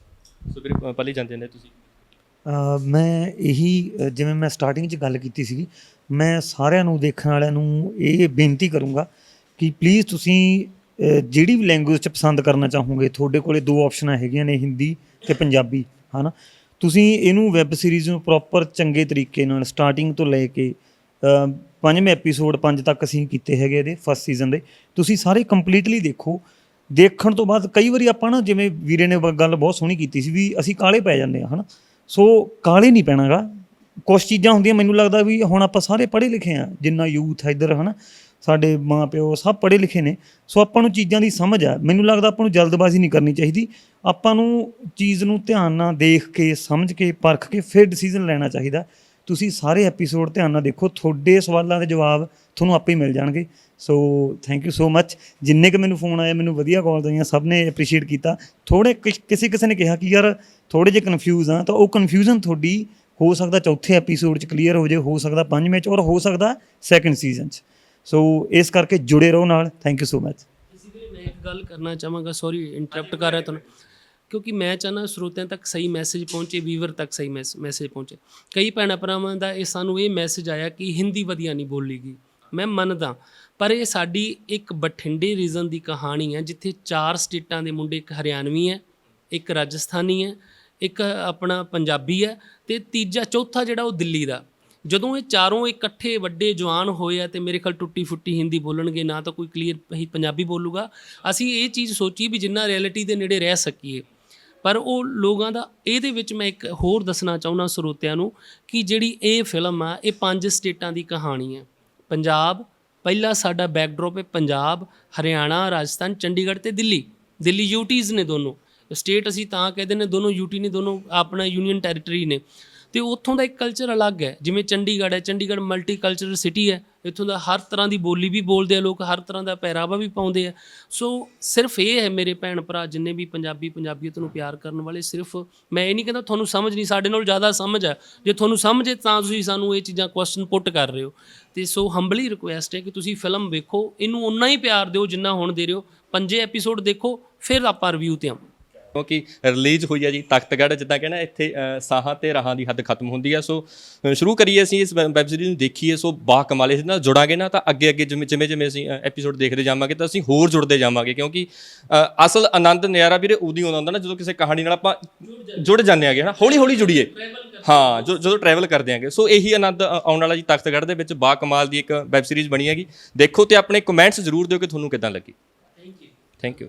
ਸੋ ਵੀਰੇ ਪਹਿਲੇ ਜਾਂਦੇ ਨੇ ਤੁਸੀਂ। ਮੈਂ ਇਹੀ, ਜਿਵੇਂ ਮੈਂ ਸਟਾਰਟਿੰਗ 'ਚ ਗੱਲ ਕੀਤੀ ਸੀਗੀ, ਮੈਂ ਸਾਰਿਆਂ ਨੂੰ, ਦੇਖਣ ਵਾਲਿਆਂ ਨੂੰ ਇਹ ਬੇਨਤੀ ਕਰੂੰਗਾ ਕਿ ਪਲੀਜ਼ ਤੁਸੀਂ ਜਿਹੜੀ ਵੀ ਲੈਂਗੁਏਜ 'ਚ ਪਸੰਦ ਕਰਨਾ ਚਾਹੋਗੇ, ਤੁਹਾਡੇ ਕੋਲੇ 2 ਆਪਸ਼ਨਾਂ ਹੈਗੀਆਂ ਨੇ, ਹਿੰਦੀ ਅਤੇ ਪੰਜਾਬੀ, ਹੈ ਨਾ। ਤੁਸੀਂ ਇਹਨੂੰ ਵੈੱਬ ਸੀਰੀਜ਼ ਨੂੰ ਪ੍ਰੋਪਰ ਚੰਗੇ ਤਰੀਕੇ ਨਾਲ ਸਟਾਰਟਿੰਗ ਤੋਂ ਲੈ ਕੇ 5ਵੇਂ ਐਪੀਸੋਡ 5 ਤੱਕ ਅਸੀਂ ਕੀਤੇ ਹੈਗੇ ਇਹਦੇ ਫਸਟ ਸੀਜ਼ਨ ਦੇ, ਤੁਸੀਂ ਸਾਰੇ ਕੰਪਲੀਟਲੀ ਦੇਖੋ। ਦੇਖਣ ਤੋਂ ਬਾਅਦ ਕਈ ਵਾਰੀ ਆਪਾਂ ਨਾ, ਜਿਵੇਂ ਵੀਰੇ ਨੇ ਗੱਲ ਬਹੁਤ ਸੋਹਣੀ ਕੀਤੀ ਸੀ ਵੀ ਅਸੀਂ ਕਾਹਲੇ ਪੈ ਜਾਂਦੇ ਹਾਂ, ਹੈ ਨਾ। ਸੋ ਕਾਹਲੇ ਨਹੀਂ ਪੈਣਾ ਗਾ। ਕੁਛ ਚੀਜ਼ਾਂ ਹੁੰਦੀਆਂ, ਮੈਨੂੰ ਲੱਗਦਾ ਵੀ ਹੁਣ ਆਪਾਂ ਸਾਰੇ ਪੜ੍ਹੇ ਲਿਖੇ ਹਾਂ, ਜਿੰਨਾ ਯੂਥ ਹੈ ਇੱਧਰ, ਹੈ ਨਾ, ਸਾਡੇ ਮਾਂ ਪਿਓ ਸਭ ਪੜ੍ਹੇ ਲਿਖੇ ਨੇ। ਸੋ ਆਪਾਂ ਨੂੰ ਚੀਜ਼ਾਂ ਦੀ ਸਮਝ ਆ। ਮੈਨੂੰ ਲੱਗਦਾ ਆਪਾਂ ਨੂੰ ਜਲਦਬਾਜ਼ੀ ਨਹੀਂ ਕਰਨੀ ਚਾਹੀਦੀ, ਆਪਾਂ ਨੂੰ ਚੀਜ਼ ਨੂੰ ਧਿਆਨ ਨਾਲ ਦੇਖ ਕੇ, ਸਮਝ ਕੇ, ਪਰਖ ਕੇ ਫਿਰ ਡਿਸੀਜ਼ਨ ਲੈਣਾ ਚਾਹੀਦਾ। ਤੁਸੀਂ ਸਾਰੇ ਐਪੀਸੋਡ ਧਿਆਨ ਨਾਲ ਦੇਖੋ, ਤੁਹਾਡੇ ਸਵਾਲਾਂ ਦੇ ਜਵਾਬ ਤੁਹਾਨੂੰ ਆਪੇ ਹੀ ਮਿਲ ਜਾਣਗੇ। ਸੋ ਥੈਂਕ ਯੂ ਸੋ ਮੱਚ। ਜਿੰਨੇ ਕੁ ਮੈਨੂੰ ਫੋਨ ਆਏ, ਮੈਨੂੰ ਵਧੀਆ ਕਾਲਸ ਆਈਆਂ, ਸਭ ਨੇ ਐਪਰੀਸ਼ੀਏਟ ਕੀਤਾ। ਥੋੜ੍ਹੇ ਕਿਸੇ ਨੇ ਕਿਹਾ ਕਿ ਯਾਰ ਥੋੜ੍ਹੇ ਜਿਹੇ ਕਨਫਿਊਜ਼ ਆ, ਤਾਂ ਉਹ ਕਨਫਿਊਜ਼ਨ ਤੁਹਾਡੀ ਹੋ ਸਕਦਾ ਚੌਥੇ ਐਪੀਸੋਡ 'ਚ ਕਲੀਅਰ ਹੋ ਜਾਏ, ਹੋ ਸਕਦਾ 5ਵੇਂ 'ਚ, ਔਰ ਹੋ ਸਕਦਾ 2nd ਸੀਜ਼ਨ 'ਚ। ਸੋ ਇਸ ਕਰਕੇ ਜੁੜੇ ਰਹੋ ਨਾਲ। ਥੈਂਕ ਯੂ ਸੋ ਮੱਚ। ਮੈਂ ਇੱਕ ਗੱਲ ਕਰਨਾ ਚਾਹਾਂਗਾ, ਸੌਰੀ ਇੰਟਰਪਟ ਕਰ ਰਿਹਾ ਤੁਹਾਨੂੰ, ਕਿਉਂਕਿ ਮੈਂ ਚਾਹੁੰਦਾ ਸਰੋਤਿਆਂ ਤੱਕ ਸਹੀ ਮੈਸੇਜ ਪਹੁੰਚੇ, ਵੀਵਰ ਤੱਕ ਸਹੀ ਮੈਸੇਜ ਪਹੁੰਚੇ। ਕਈ ਭੈਣਾਂ ਭਰਾਵਾਂ ਦਾ ਸਾਨੂੰ ਇਹ ਮੈਸੇਜ ਆਇਆ ਕਿ ਹਿੰਦੀ ਵਧੀਆ ਨਹੀਂ ਬੋਲੀ ਗਈ। ਮੈਂ ਮੰਨਦਾ, ਪਰ ਇਹ ਸਾਡੀ ਇੱਕ ਬਠਿੰਡੇ ਰੀਜਨ ਦੀ ਕਹਾਣੀ ਹੈ, ਜਿੱਥੇ 4 ਸਟੇਟਾਂ ਦੇ ਮੁੰਡੇ, ਇੱਕ ਹਰਿਆਣਵੀ ਹੈ, ਇੱਕ ਰਾਜਸਥਾਨੀ ਹੈ, ਇੱਕ ਆਪਣਾ ਪੰਜਾਬੀ ਹੈ, ਅਤੇ ਚੌਥਾ ਜਿਹੜਾ ਉਹ ਦਿੱਲੀ ਦਾ। ਜਦੋਂ ਇਹ ਚਾਰੋਂ ਇਕੱਠੇ ਵੱਡੇ ਜਵਾਨ ਹੋਏ ਆ, ਅਤੇ ਮੇਰੇ ਖਿਆਲ ਟੁੱਟੀ ਫੁੱਟੀ ਹਿੰਦੀ ਬੋਲਣਗੇ, ਨਾ ਤਾਂ ਕੋਈ ਕਲੀਅਰ ਪੰਜਾਬੀ ਬੋਲੂਗਾ। ਅਸੀਂ ਇਹ ਚੀਜ਼ ਸੋਚੀ ਵੀ ਜਿੰਨਾ ਰਿਐਲਿਟੀ ਦੇ ਨੇੜੇ ਰਹਿ ਸਕੀਏ, ਪਰ ਉਹ ਲੋਕਾਂ ਦਾ। ਇਹਦੇ ਵਿੱਚ ਮੈਂ ਇੱਕ ਹੋਰ ਦੱਸਣਾ ਚਾਹੁੰਦਾ ਸਰੋਤਿਆਂ ਨੂੰ ਕਿ ਜਿਹੜੀ ਇਹ ਫਿਲਮ ਆ, ਇਹ 5 ਸਟੇਟਾਂ ਦੀ ਕਹਾਣੀ ਹੈ। ਪੰਜਾਬ ਪਹਿਲਾ ਸਾਡਾ ਬੈਕਡ੍ਰੌਪ ਹੈ, ਪੰਜਾਬ, ਹਰਿਆਣਾ, ਰਾਜਸਥਾਨ, ਚੰਡੀਗੜ੍ਹ ਅਤੇ ਦਿੱਲੀ ਯੂਟੀਜ਼ ਨੇ ਦੋਨੋਂ ਸਟੇਟ। ਅਸੀਂ ਤਾਂ ਕਹਿੰਦੇ ਨੇ ਦੋਨੋਂ ਯੂਟੀ ਨੇ, ਦੋਨੋਂ ਆਪਣਾ ਯੂਨੀਅਨ ਟੈਰੀਟਰੀ ਨੇ, ਅਤੇ ਉੱਥੋਂ ਦਾ ਇੱਕ ਕਲਚਰ ਅਲੱਗ ਹੈ। ਜਿਵੇਂ ਚੰਡੀਗੜ੍ਹ ਹੈ, ਚੰਡੀਗੜ੍ਹ ਮਲਟੀ ਕਲਚਰਲ ਸਿਟੀ ਹੈ, ਇੱਥੋਂ ਦਾ ਹਰ ਤਰ੍ਹਾਂ ਦੀ ਬੋਲੀ ਵੀ ਬੋਲਦੇ ਆ ਲੋਕ, ਹਰ ਤਰ੍ਹਾਂ ਦਾ ਪਹਿਰਾਵਾ ਵੀ ਪਾਉਂਦੇ ਆ। ਸੋ ਸਿਰਫ ਇਹ ਹੈ ਮੇਰੇ ਭੈਣ ਭਰਾ ਜਿੰਨੇ ਵੀ ਪੰਜਾਬੀਅਤ ਨੂੰ ਪਿਆਰ ਕਰਨ ਵਾਲੇ, ਸਿਰਫ ਮੈਂ ਇਹ ਨਹੀਂ ਕਹਿੰਦਾ ਤੁਹਾਨੂੰ ਸਮਝ ਨਹੀਂ, ਸਾਡੇ ਨਾਲ ਜ਼ਿਆਦਾ ਸਮਝ ਹੈ। ਜੇ ਤੁਹਾਨੂੰ ਸਮਝ ਹੈ ਤਾਂ ਤੁਸੀਂ ਸਾਨੂੰ ਇਹ ਚੀਜ਼ਾਂ ਕੁਐਸਚਨ ਪੁੱਟ ਕਰ ਰਹੇ ਹੋ। ਅਤੇ ਸੋ ਹੰਬਲੀ ਰਿਕੁਐਸਟ ਹੈ ਕਿ ਤੁਸੀਂ ਫਿਲਮ ਵੇਖੋ, ਇਹਨੂੰ ਓਨਾ ਹੀ ਪਿਆਰ ਦਿਓ ਜਿੰਨਾ ਹੁਣ ਦੇ ਰਹੇ ਹੋ। 5 ਐਪੀਸੋਡ ਦੇਖੋ, ਫਿਰ ਆਪਾਂ ਰਿਵਿਊ 'ਤੇ ਆਵਾਂਗੇ। ਕਿਉਂਕਿ ਰਿਲੀਜ਼ ਹੋਈ ਹੈ ਜੀ ਤਖਤਗੜ੍ਹ, ਜਿੱਦਾਂ ਕਿ ਨਾ ਇੱਥੇ ਸਾਹਾਂ ਤੇ ਰਾਹਾਂ ਦੀ ਹੱਦ ਖਤਮ ਹੁੰਦੀ ਹੈ। ਸੋ ਸ਼ੁਰੂ ਕਰੀਏ ਅਸੀਂ ਇਸ ਵੈਬ ਸੀਰੀਜ਼ ਨੂੰ ਦੇਖੀਏ। ਸੋ ਬਾ ਕਮਾਲ, ਇਸ ਨਾਲ ਜੁੜਾਂਗੇ ਨਾ ਤਾਂ ਅੱਗੇ ਅੱਗੇ ਜਿਵੇਂ ਅਸੀਂ ਐਪੀਸੋਡ ਦੇਖਦੇ ਜਾਵਾਂਗੇ ਤਾਂ ਅਸੀਂ ਹੋਰ ਜੁੜਦੇ ਜਾਵਾਂਗੇ, ਕਿਉਂਕਿ ਅਸਲ ਆਨੰਦ ਨਜ਼ਾਰਾ ਵੀਰੇ ਉਦੋਂ ਆਉਂਦਾ ਹੁੰਦਾ ਨਾ ਜਦੋਂ ਕਿਸੇ ਕਹਾਣੀ ਨਾਲ ਆਪਾਂ ਜੁੜ ਜਾਂਦੇ ਆਂਗੇ, ਹਨਾ, ਹੌਲੀ ਹੌਲੀ ਜੁੜੀਏ। ਹਾਂ, ਜਦੋਂ ਟਰੈਵਲ ਕਰਦੇ ਆਂਗੇ। ਸੋ ਇਹੀ ਆਨੰਦ ਆਉਣ ਵਾਲਾ ਜੀ ਤਖਤਗੜ੍ਹ ਦੇ ਵਿੱਚ। ਬਾ ਕਮਾਲ ਦੀ ਇੱਕ ਵੈਬ ਸੀਰੀਜ਼ ਬਣੀ ਹੈਗੀ, ਦੇਖੋ ਤੇ ਆਪਣੇ ਕਮੈਂਟਸ ਜ਼ਰੂਰ ਦਿਓ ਕਿ ਤੁਹਾਨੂੰ ਕਿੱਦਾਂ ਲੱਗੀ। Thank you.